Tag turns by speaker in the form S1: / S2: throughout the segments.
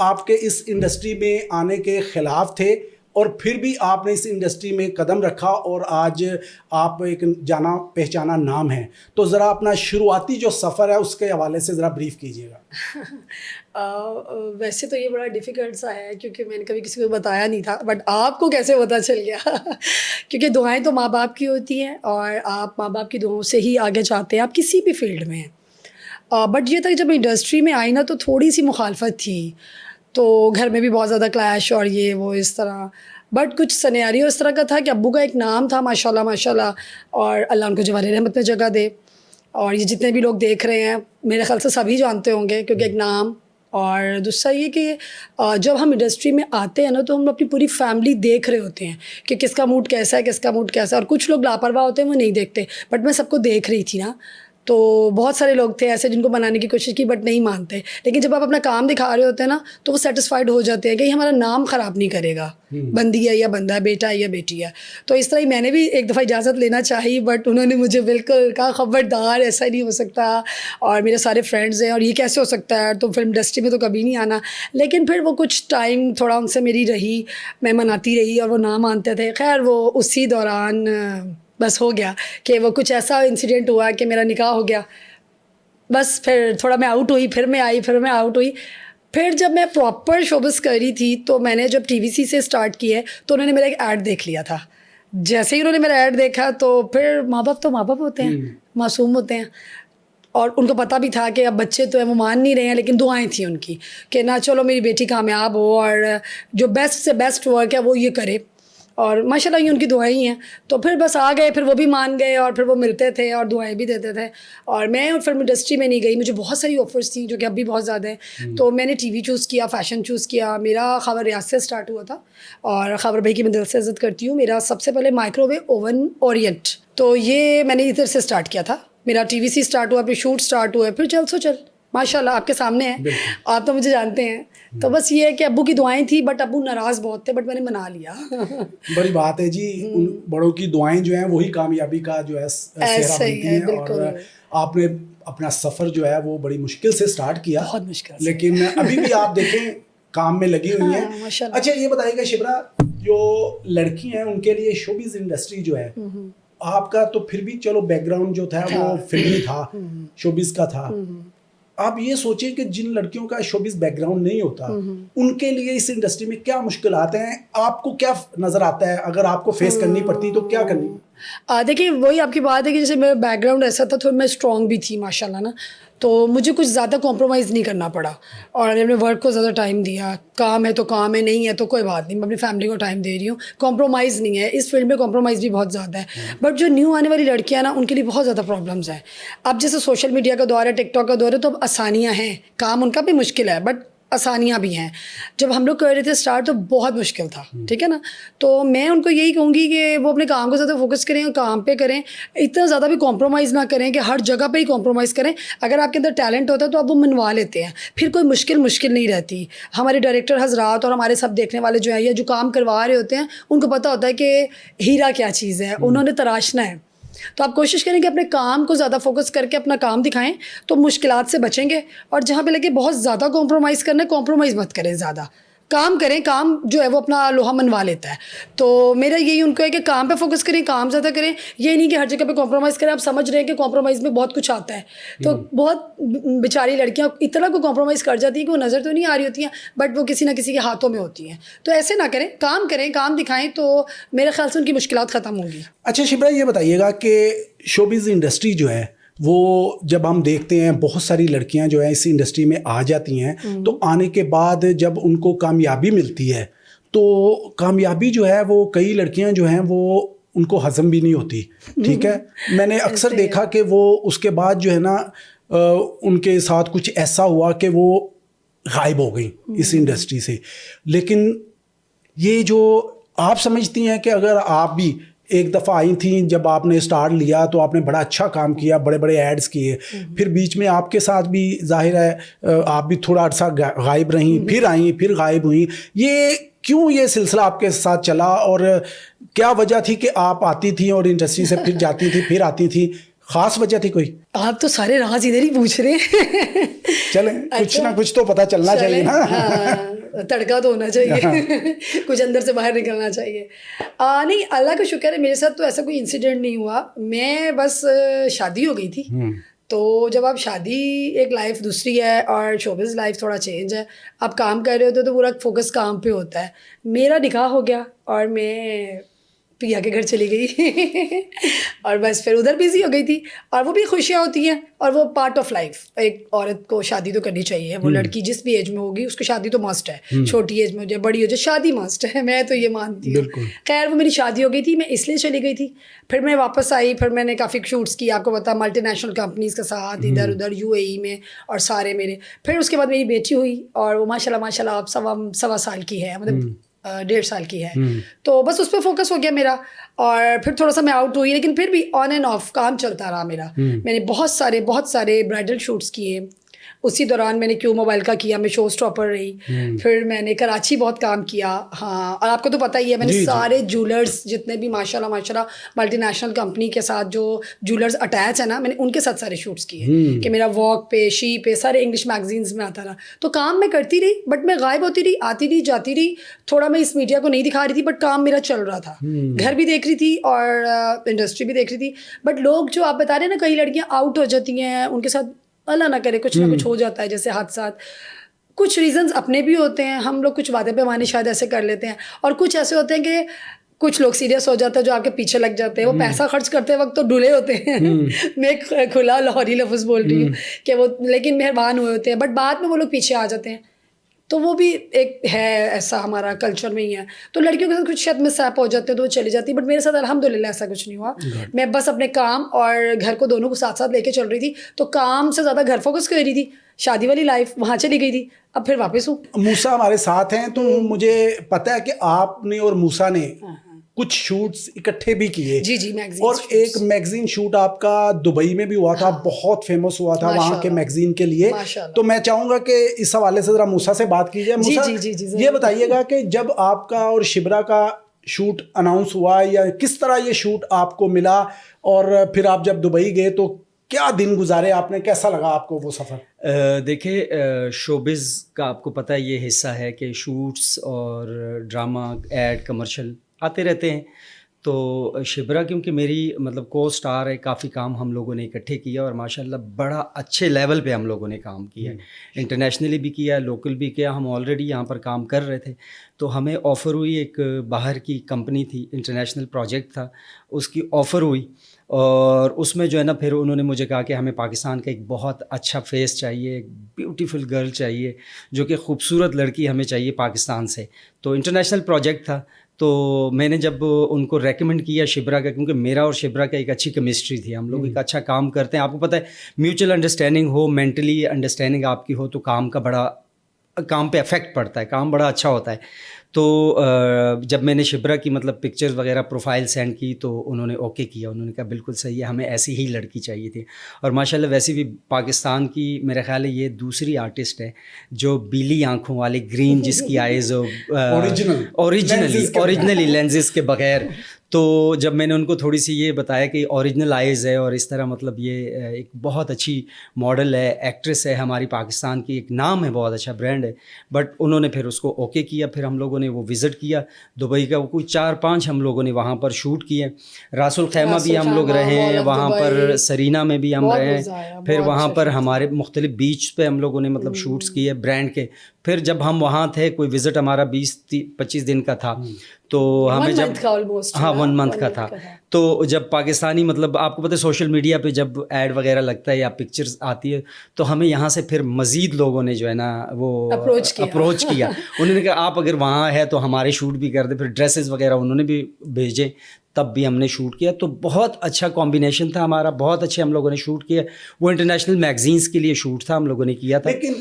S1: آپ کے اس انڈسٹری میں آنے کے خلاف تھے اور پھر بھی آپ نے اس انڈسٹری میں قدم رکھا اور آج آپ ایک جانا پہچانا نام ہے. تو ذرا اپنا شروعاتی جو سفر ہے اس کے حوالے سے ذرا بریف کیجیے گا.
S2: ویسے تو یہ بڑا ڈیفیکلٹ سا ہے کیونکہ میں نے کبھی کسی کو بتایا نہیں تھا, بٹ آپ کو کیسے پتہ چل گیا کیونکہ دعائیں تو ماں باپ کی ہوتی ہیں اور آپ ماں باپ کی دعاؤں سے ہی آگے جاتے ہیں, آپ کسی بھی فیلڈ میں ہیں. بٹ یہ تھا کہ جب انڈسٹری میں آئی نا تو تھوڑی سی مخالفت تھی, تو گھر میں بھی بہت زیادہ کلیش اور یہ وہ اس طرح, بٹ کچھ سنیریو اس طرح کا تھا کہ ابو کا ایک نام تھا ماشاء اللہ, اور اللہ ان کو جوار رحمت میں جگہ دے, اور یہ جتنے بھی لوگ دیکھ رہے ہیں میرے خیال سے سبھی جانتے ہوں گے کیونکہ ایک نام. اور دوسرا یہ کہ جب ہم انڈسٹری میں آتے ہیں نا تو ہم اپنی پوری فیملی دیکھ رہے ہوتے ہیں کہ کس کا موڈ کیسا ہے, کس کا موڈ کیسا ہے, اور کچھ لوگ لاپرواہ ہوتے ہیں وہ نہیں دیکھتے, بٹ میں سب کو دیکھ رہی تھی نا. تو بہت سارے لوگ تھے ایسے جن کو منانے کی کوشش کی بٹ نہیں مانتے, لیکن جب آپ اپنا کام دکھا رہے ہوتے ہیں نا تو وہ سیٹسفائڈ ہو جاتے ہیں کہ ہمارا نام خراب نہیں کرے گا, بندی ہے یا بندہ ہے, بیٹا ہے یا بیٹی ہے. تو اس طرح ہی میں نے بھی ایک دفعہ اجازت لینا چاہی, بٹ انہوں نے مجھے بالکل کہا خبردار ایسا نہیں ہو سکتا, اور میرے سارے فرینڈز ہیں اور یہ کیسے ہو سکتا ہے, تو فلم انڈسٹری میں تو کبھی نہیں آنا. لیکن پھر وہ کچھ ٹائم تھوڑا ان سے میری رہی, میں مناتی رہی اور وہ نہ مانتے تھے. خیر وہ اسی دوران بس ہو گیا کہ وہ کچھ ایسا انسیڈنٹ ہوا کہ میرا نکاح ہو گیا. بس پھر تھوڑا میں آؤٹ ہوئی, پھر میں آئی, پھر میں آؤٹ ہوئی. پھر جب میں پراپر شوبز کر رہی تھی تو میں نے جب ٹی وی سی سے اسٹارٹ کی ہے تو انہوں نے میرا ایک ایڈ دیکھ لیا تھا. جیسے ہی انہوں نے میرا ایڈ دیکھا تو پھر ماں باپ تو ماں باپ ہوتے ہیں, معصوم ہوتے ہیں, اور ان کو پتہ بھی تھا کہ اب بچے تو ہیں وہ مان نہیں رہے ہیں, لیکن دعائیں تھیں ان کی کہ نہ چلو میری بیٹی کامیاب ہو اور جو بیسٹ سے بیسٹ ورک ہے وہ یہ کرے, اور ماشاء اللہ یہ ان کی دعائیں ہی ہیں. تو پھر بس آ گئے, پھر وہ بھی مان گئے اور پھر وہ ملتے تھے اور دعائیں بھی دیتے تھے. اور میں فلم انڈسٹری میں نہیں گئی, مجھے بہت ساری آفرز تھیں جو کہ اب بھی بہت زیادہ ہیں. تو میں نے ٹی وی چوز کیا, فیشن چوز کیا. میرا خاور ریاض سے اسٹارٹ ہوا تھا, اور خاور بھائی کی میں دل سے عزت کرتی ہوں. میرا سب سے پہلے مائکرو ویو اوون اورینٹ, تو یہ میں نے ادھر سے اسٹارٹ کیا تھا. میرا ٹی وی سی اسٹارٹ ہوا, پھر شوٹ اسٹارٹ ہوا, پھر چل سو چل ماشاء اللہ آپ کے سامنے ہیں, آپ تو مجھے جانتے ہیں. تو بس یہ ہے کہ ابو کی دعائیں تھیں, بٹ ابو ناراض بہت تھے, بٹ میں نے منا لیا.
S1: بڑی بات ہے جی, ان بڑوں کی دعائیں جو ہیں وہی کامیابی کا جو ہے سہرا بنتی ہیں. اور آپ نے اپنا سفر جو ہے وہ بڑی مشکل سے اسٹارٹ کیا,
S2: بہت مشکل,
S1: لیکن ابھی بھی آپ دیکھیں کام میں لگی ہوئی ہیں. اچھا یہ بتائیے گا شبرا, جو لڑکی ہیں ان کے لیے شوبز انڈسٹری جو ہے, آپ کا تو پھر بھی چلو بیک گراؤنڈ جو تھا وہ فلمی تھا, شوبز کا تھا. آپ یہ سوچیں کہ جن لڑکیوں کا شوبز بیک گراؤنڈ نہیں ہوتا ان کے لیے اس انڈسٹری میں کیا مشکلات ہیں, آپ کو کیا نظر آتا ہے, اگر آپ کو فیس کرنی پڑتی تو کیا کرنی؟
S2: دیکھیے وہی آپ کی بات ہے کہ جیسے میرا بیک گراؤنڈ ایسا تھا, تھوڑا میں اسٹرانگ بھی تھی ماشاء اللہ نا, تو مجھے کچھ زیادہ کمپرومائز نہیں کرنا پڑا, اور میں نے ورک کو زیادہ ٹائم دیا. کام ہے تو کام ہے, نہیں ہے تو کوئی بات نہیں, میں اپنی فیملی کو ٹائم دے رہی ہوں. کمپرومائز نہیں ہے اس فیلڈ میں, کمپرومائز بھی بہت زیادہ ہے. بٹ جو نیو آنے والی لڑکیاں نا ان کے لیے بہت زیادہ پرابلمس ہیں. اب جیسے سوشل میڈیا کا دور ہے, ٹک ٹاک کا دور ہے, تو اب آسانیاں ہیں, کام ان کا بھی مشکل ہے بٹ آسانیاں بھی ہیں. جب ہم لوگ کر رہے تھے اسٹارٹ تو بہت مشکل تھا, ٹھیک ہے نا. تو میں ان کو یہی کہوں گی کہ وہ اپنے کام کو زیادہ فوکس کریں اور کام پہ کریں, اتنا زیادہ بھی کمپرومائز نہ کریں کہ ہر جگہ پہ ہی کمپرومائز کریں. اگر آپ کے اندر ٹیلنٹ ہوتا ہے تو آپ وہ منوا لیتے ہیں, پھر کوئی مشکل نہیں رہتی. ہمارے ڈائریکٹر حضرات اور ہمارے سب دیکھنے والے جو ہیں یا جو کام کروا رہے ہوتے ہیں ان کو پتہ ہوتا ہے کہ ہیرا کیا چیز ہے, انہوں نے تراشنا ہے. تو آپ کوشش کریں کہ اپنے کام کو زیادہ فوکس کر کے اپنا کام دکھائیں تو مشکلات سے بچیں گے. اور جہاں پہ لگے بہت زیادہ کمپرومائز کرنا ہے, کمپرومائز مت کریں, زیادہ کام کریں. کام جو ہے وہ اپنا لوہا منوا لیتا ہے. تو میرا یہی ان کو ہے کہ کام پہ فوکس کریں, کام زیادہ کریں. یہ نہیں کہ ہر جگہ پہ کمپرومائز کریں. آپ سمجھ رہے ہیں کہ کمپرومائز میں بہت کچھ آتا ہے, تو بہت بیچاری لڑکیاں اتنا کو کمپرومائز کر جاتی ہیں کہ وہ نظر تو نہیں آ رہی ہوتی ہیں بٹ وہ کسی نہ کسی کے ہاتھوں میں ہوتی ہیں. تو ایسے نہ کریں, کام کریں, کام دکھائیں, تو میرے خیال سے ان کی مشکلات ختم ہوں گی.
S1: اچھا شبرا یہ بتائیے گا کہ شوبز انڈسٹری جو ہے وہ جب ہم دیکھتے ہیں بہت ساری لڑکیاں جو ہیں اس انڈسٹری میں آ جاتی ہیں, تو آنے کے بعد جب ان کو کامیابی ملتی ہے تو کامیابی جو ہے وہ کئی لڑکیاں جو ہیں وہ ان کو ہضم بھی نہیں ہوتی, ٹھیک ہے. میں نے اکثر دیکھا کہ وہ اس کے بعد جو ہے نا ان کے ساتھ کچھ ایسا ہوا کہ وہ غائب ہو گئیں اس انڈسٹری سے. لیکن یہ جو آپ سمجھتی ہیں کہ اگر آپ بھی ایک دفعہ آئی تھیں, جب آپ نے اسٹارٹ لیا تو آپ نے بڑا اچھا کام کیا, بڑے بڑے ایڈز کیے, پھر بیچ میں آپ کے ساتھ بھی ظاہر ہے آپ بھی تھوڑا عرصہ غائب رہیں, پھر آئیں, پھر غائب ہوئیں. یہ کیوں یہ سلسلہ آپ کے ساتھ چلا, اور کیا وجہ تھی کہ آپ آتی تھیں اور انڈسٹری سے پھر جاتی تھیں, پھر آتی تھیں, خاص وجہ تھی کوئی؟
S2: آپ تو سارے راز ادھر ہی پوچھ رہے ہیں.
S1: چلیں کچھ نہ کچھ تو پتہ چلنا چاہیے نا.
S2: تڑکا تو ہونا چاہیے, کچھ اندر سے باہر نکلنا چاہیے. نہیں, اللہ کا شکر ہے میرے ساتھ تو ایسا کوئی انسیڈنٹ نہیں ہوا. میں بس شادی ہو گئی تھی, تو جب آپ شادی ایک لائف دوسری ہے اور شوبز لائف تھوڑا چینج ہے, آپ کام کر رہے ہوتے تو پورا فوکس کام پہ ہوتا ہے. میرا نکاح ہو گیا اور میں پیا کے گھر چلی گئی اور بس پھر ادھر بزی ہو گئی تھی. اور وہ بھی خوشیاں ہوتی ہیں اور وہ پارٹ آف لائف. ایک عورت کو شادی تو کرنی چاہیے, وہ لڑکی جس بھی ایج میں ہوگی اس کو شادی تو مسٹ ہے, چھوٹی ایج میں ہو جائے بڑی ہو جائے شادی مسٹ ہے, میں تو یہ مانتی ہوں. خیر وہ میری شادی ہو گئی تھی, میں اس لیے چلی گئی تھی. پھر میں واپس آئی, پھر میں نے کافی شوٹس کی, آپ کو پتا ملٹی نیشنل کمپنیز کے ساتھ ادھر ادھر UAE میں اور سارے میرے. پھر اس کے بعد میری بیٹی ہوئی اور وہ ماشاء اللہ آپ 1.25 سال کی ہے, مطلب 1.5 سال کی ہے. تو بس اس پہ فوکس ہو گیا میرا. اور پھر تھوڑا سا میں آؤٹ ہوئی, لیکن پھر بھی آن اینڈ آف کام چلتا رہا میرا. میں نے بہت سارے برائڈل شوٹس کیے. اسی دوران میں نے کیو موبائل کا کیا, میں شو اسٹاپر رہی. پھر میں نے کراچی بہت کام کیا. ہاں, اور آپ کو تو پتہ ہی ہے میں نے سارے جولرز جتنے بھی ماشاء اللہ ملٹی نیشنل کمپنی کے ساتھ جو جولرز اٹیچ ہے نا, میں نے ان کے ساتھ سارے شوٹس کیے کہ میرا واک پہ شی پہ سارے انگلش میگزینس میں آتا رہا. تو کام میں کرتی رہی, بٹ میں غائب ہوتی رہی, آتی رہی جاتی رہی. تھوڑا میں اس میڈیا کو نہیں دکھا رہی تھی, بٹ کام میرا چل رہا تھا. گھر بھی دیکھ رہی تھی اور انڈسٹری بھی دیکھ رہی تھی. بٹ لوگ جو آپ بتا رہے ہیں نا, کئی لڑکیاں آؤٹ ہو جاتی ہیں, ان کے ساتھ اللہ نہ کرے کچھ نہ کچھ ہو جاتا ہے, جیسے حادثات. کچھ ریزنز اپنے بھی ہوتے ہیں, ہم لوگ کچھ وعدے پیمانے شاید ایسے کر لیتے ہیں, اور کچھ ایسے ہوتے ہیں کہ کچھ لوگ سیریس ہو جاتے ہیں جو آپ کے پیچھے لگ جاتے ہیں. وہ پیسہ خرچ کرتے وقت تو ڈھلے ہوتے ہیں, میں کھلا لاہوری لفظ بول رہی ہوں کہ وہ, لیکن مہربان ہوئے ہوتے ہیں, بٹ بعد میں وہ لوگ پیچھے آ جاتے ہیں. تو وہ بھی ایک ہے, ایسا ہمارا کلچر میں ہی ہے. تو لڑکیوں کے ساتھ کچھ شاید میں سیپ ہو جاتے ہیں تو وہ چلی جاتی, بٹ میرے ساتھ الحمدللہ ایسا کچھ نہیں ہوا. میں بس اپنے کام اور گھر کو دونوں کو ساتھ ساتھ لے کے چل رہی تھی. تو کام سے زیادہ گھر فوکس کر رہی تھی. شادی والی لائف وہاں چلی گئی تھی, اب پھر واپس ہوں.
S1: موسیٰ ہمارے ساتھ ہیں, تو مجھے پتہ ہے کہ آپ نے اور موسیٰ نے کچھ شوٹس اکٹھے بھی کیے.
S2: جی
S1: اور ایک میگزین شوٹ آپ کا دبئی میں بھی ہوا تھا, بہت فیمس ہوا تھا وہاں کے میگزین کے لیے. تو میں چاہوں گا کہ اس حوالے سے ذرا موسیٰ سے بات کی جائے. موسیٰ یہ بتائیے گا کہ جب آپ کا اور شبرا کا شوٹ اناؤنس ہوا, یا کس طرح یہ شوٹ آپ کو ملا, اور پھر آپ جب دبئی گئے تو کیا دن گزارے آپ نے, کیسا لگا آپ کو وہ سفر؟
S3: دیکھیں, شوبز کا آپ کو پتہ ہے یہ حصہ ہے کہ شوٹس اور ڈرامہ ایڈ کمرشل آتے رہتے ہیں. تو شبرا کیونکہ میری مطلب کو اسٹار ہے, کافی کام ہم لوگوں نے اکٹھے کیا, اور ماشاءاللہ بڑا اچھے لیول پہ ہم لوگوں نے کام کیا ہے. انٹرنیشنلی بھی کیا, لوکل بھی کیا. ہم آلریڈی یہاں پر کام کر رہے تھے, تو ہمیں آفر ہوئی, ایک باہر کی کمپنی تھی, انٹرنیشنل پروجیکٹ تھا, اس کی آفر ہوئی. اور اس میں جو ہے نا پھر انہوں نے مجھے کہا کہ ہمیں پاکستان کا ایک بہت اچھا فیس چاہیے, ایک بیوٹیفل گرل چاہیے, جو کہ خوبصورت لڑکی ہمیں چاہیے پاکستان سے. تو انٹرنیشنل پروجیکٹ تھا. تو میں نے جب ان کو ریکمنڈ کیا شبرا کا, کیونکہ میرا اور شبرا کا ایک اچھی کیمسٹری تھی, ہم لوگ ایک اچھا کام کرتے ہیں. آپ کو پتہ ہے میوچل انڈرسٹینڈنگ ہو, مینٹلی انڈرسٹینڈنگ آپ کی ہو, تو کام کا بڑا کام پہ افیکٹ پڑتا ہے, کام بڑا اچھا ہوتا ہے. تو جب میں نے شبرا کی مطلب پکچرز وغیرہ پروفائل سینڈ کی, تو انہوں نے اوکے کیا. انہوں نے کہا بالکل صحیح ہے, ہمیں ایسی ہی لڑکی چاہیے تھی. اور ماشاءاللہ ویسے بھی پاکستان کی میرا خیال ہے یہ دوسری آرٹسٹ ہے جو بیلی آنکھوں والی, گرین جس کی آئیز ہو, اوریجنلی لینزز کے بغیر. تو جب میں نے ان کو تھوڑی سی یہ بتایا کہ اوریجنل آئیز ہے, اور اس طرح مطلب یہ ایک بہت اچھی ماڈل ہے, ایکٹریس ہے, ہماری پاکستان کی ایک نام ہے, بہت اچھا برانڈ ہے, بٹ انہوں نے پھر اس کو اوکے کیا. پھر ہم لوگوں نے وہ وزٹ کیا دبئی کا, وہ کوئی 4-5 ہم لوگوں نے وہاں پر شوٹ کیے. راس الخیمہ بھی ہم لوگ رہے ہیں وہاں پر, سرینا میں بھی ہم رہے ہیں, پھر وہاں پر ہمارے مختلف بیچ پہ ہم لوگوں نے مطلب شوٹس کیے برانڈ کے. پھر جب ہم وہاں تھے, کوئی وزٹ ہمارا 20-25 دن کا تھا, تو ہمیں جب 1 منتھ کا تھا, تو جب پاکستانی مطلب آپ کو پتہ ہے سوشل میڈیا پہ جب ایڈ وغیرہ لگتا ہے یا پکچرز آتی ہے, تو ہمیں یہاں سے پھر مزید لوگوں نے جو ہے نا وہ اپروچ کیا. انہوں نے کہا آپ اگر وہاں ہے تو ہمارے شوٹ بھی کر دیں. پھر ڈریسز وغیرہ انہوں نے بھی بھیجے, تب بھی ہم نے شوٹ کیا. تو بہت اچھا کمبینیشن تھا ہمارا, بہت اچھے ہم لوگوں نے شوٹ کیا. وہ انٹرنیشنل میگزینس کے لیے شوٹ تھا, ہم لوگوں نے کیا تھا.
S1: لیکن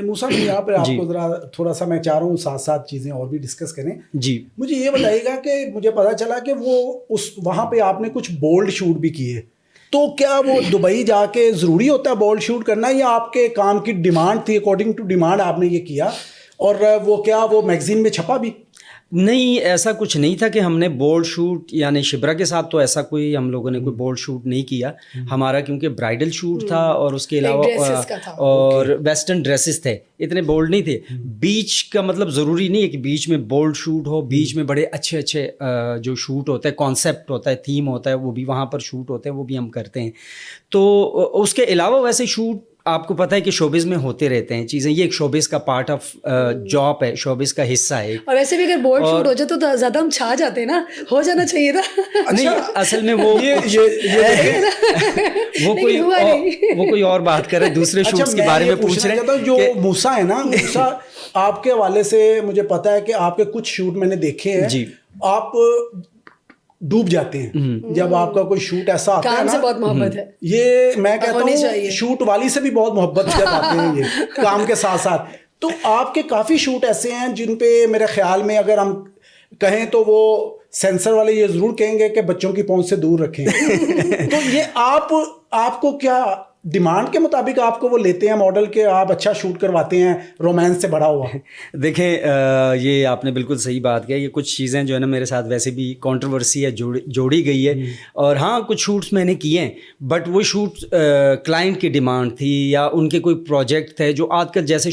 S1: موسیٰ جی یہاں پہ آپ کو ذرا تھوڑا سا میں چاہ رہا ہوں ساتھ ساتھ چیزیں اور بھی ڈسکس کریں.
S3: جی
S1: مجھے یہ بتائیے گا کہ مجھے پتا چلا کہ وہ اس وہاں پہ آپ نے کچھ بولڈ شوٹ بھی کیے, تو کیا وہ دبئی جا کے ضروری ہوتا ہے بولڈ شوٹ کرنا, یا آپ کے کام کی ڈیمانڈ تھی, اکارڈنگ ٹو ڈیمانڈ آپ نے یہ کیا, اور وہ کیا وہ میگزین میں چھپا بھی؟
S3: نہیں ایسا کچھ نہیں تھا کہ ہم نے بولڈ شوٹ، یعنی شبرا کے ساتھ تو ایسا کوئی ہم لوگوں نے کوئی بولڈ شوٹ نہیں کیا. ہمارا کیونکہ برائڈل شوٹ تھا اور اس کے علاوہ اور ویسٹرن ڈریسز تھے، اتنے بولڈ نہیں تھے. بیچ کا مطلب ضروری نہیں ہے کہ بیچ میں بولڈ شوٹ ہو، بیچ میں بڑے اچھے اچھے جو شوٹ ہوتا ہے، کانسیپٹ ہوتا ہے، تھیم ہوتا ہے، وہ بھی وہاں پر شوٹ ہوتے ہیں، وہ بھی ہم کرتے ہیں. تو اس کے علاوہ ویسے شوٹ آپ کو پتہ ہے کہ شوبز میں ہوتے رہتے ہیں چیزیں، یہ ایک شوبز کا پارٹ آف جاب ہے، شوبز کا حصہ ہے. اور
S2: ویسے بھی اگر بولڈ شوٹ ہو جائے تو زیادہ ہم چھا جاتے ہیں نا، ہو جانا چاہیے تھا.
S3: نہیں اصل میں وہ کوئی اور بات کر رہے، دوسرے شوٹس کے بارے میں پوچھ رہے ہیں.
S1: جو موسیٰ ہے نا، موسیٰ آپ کے حوالے سے مجھے پتا ہے کہ آپ کے کچھ شوٹ میں نے دیکھے ہیں، آپ ڈوب جاتے ہیں جب آپ کا کوئی شوٹ ایسا آتا ہے.
S2: کام سے بہت محبت ہے،
S1: یہ میں کہتا ہوں شوٹ والی سے بھی بہت محبت جب آتے ہیں یہ کام کے ساتھ ساتھ. تو آپ کے کافی شوٹ ایسے ہیں جن پہ میرے خیال میں اگر ہم کہیں تو وہ سینسر والے یہ ضرور کہیں گے کہ بچوں کی پہنچ سے دور رکھیں. تو یہ آپ کو کیا ڈیمانڈ کے مطابق آپ کو وہ لیتے ہیں ماڈل کے، آپ اچھا شوٹ کرواتے ہیں رومانس سے بڑا ہوا؟
S3: دیکھیں یہ آپ نے بالکل صحیح بات کہی. یہ کچھ چیزیں جو ہے نا میرے ساتھ ویسے بھی کنٹروورسی ہے، جوڑی گئی ہے. اور ہاں کچھ شوٹس میں نے کیے ہیں، بٹ وہ شوٹ کلائنٹ کی ڈیمانڈ تھی یا ان کے کوئی پروجیکٹ تھے جو آج کل جیسے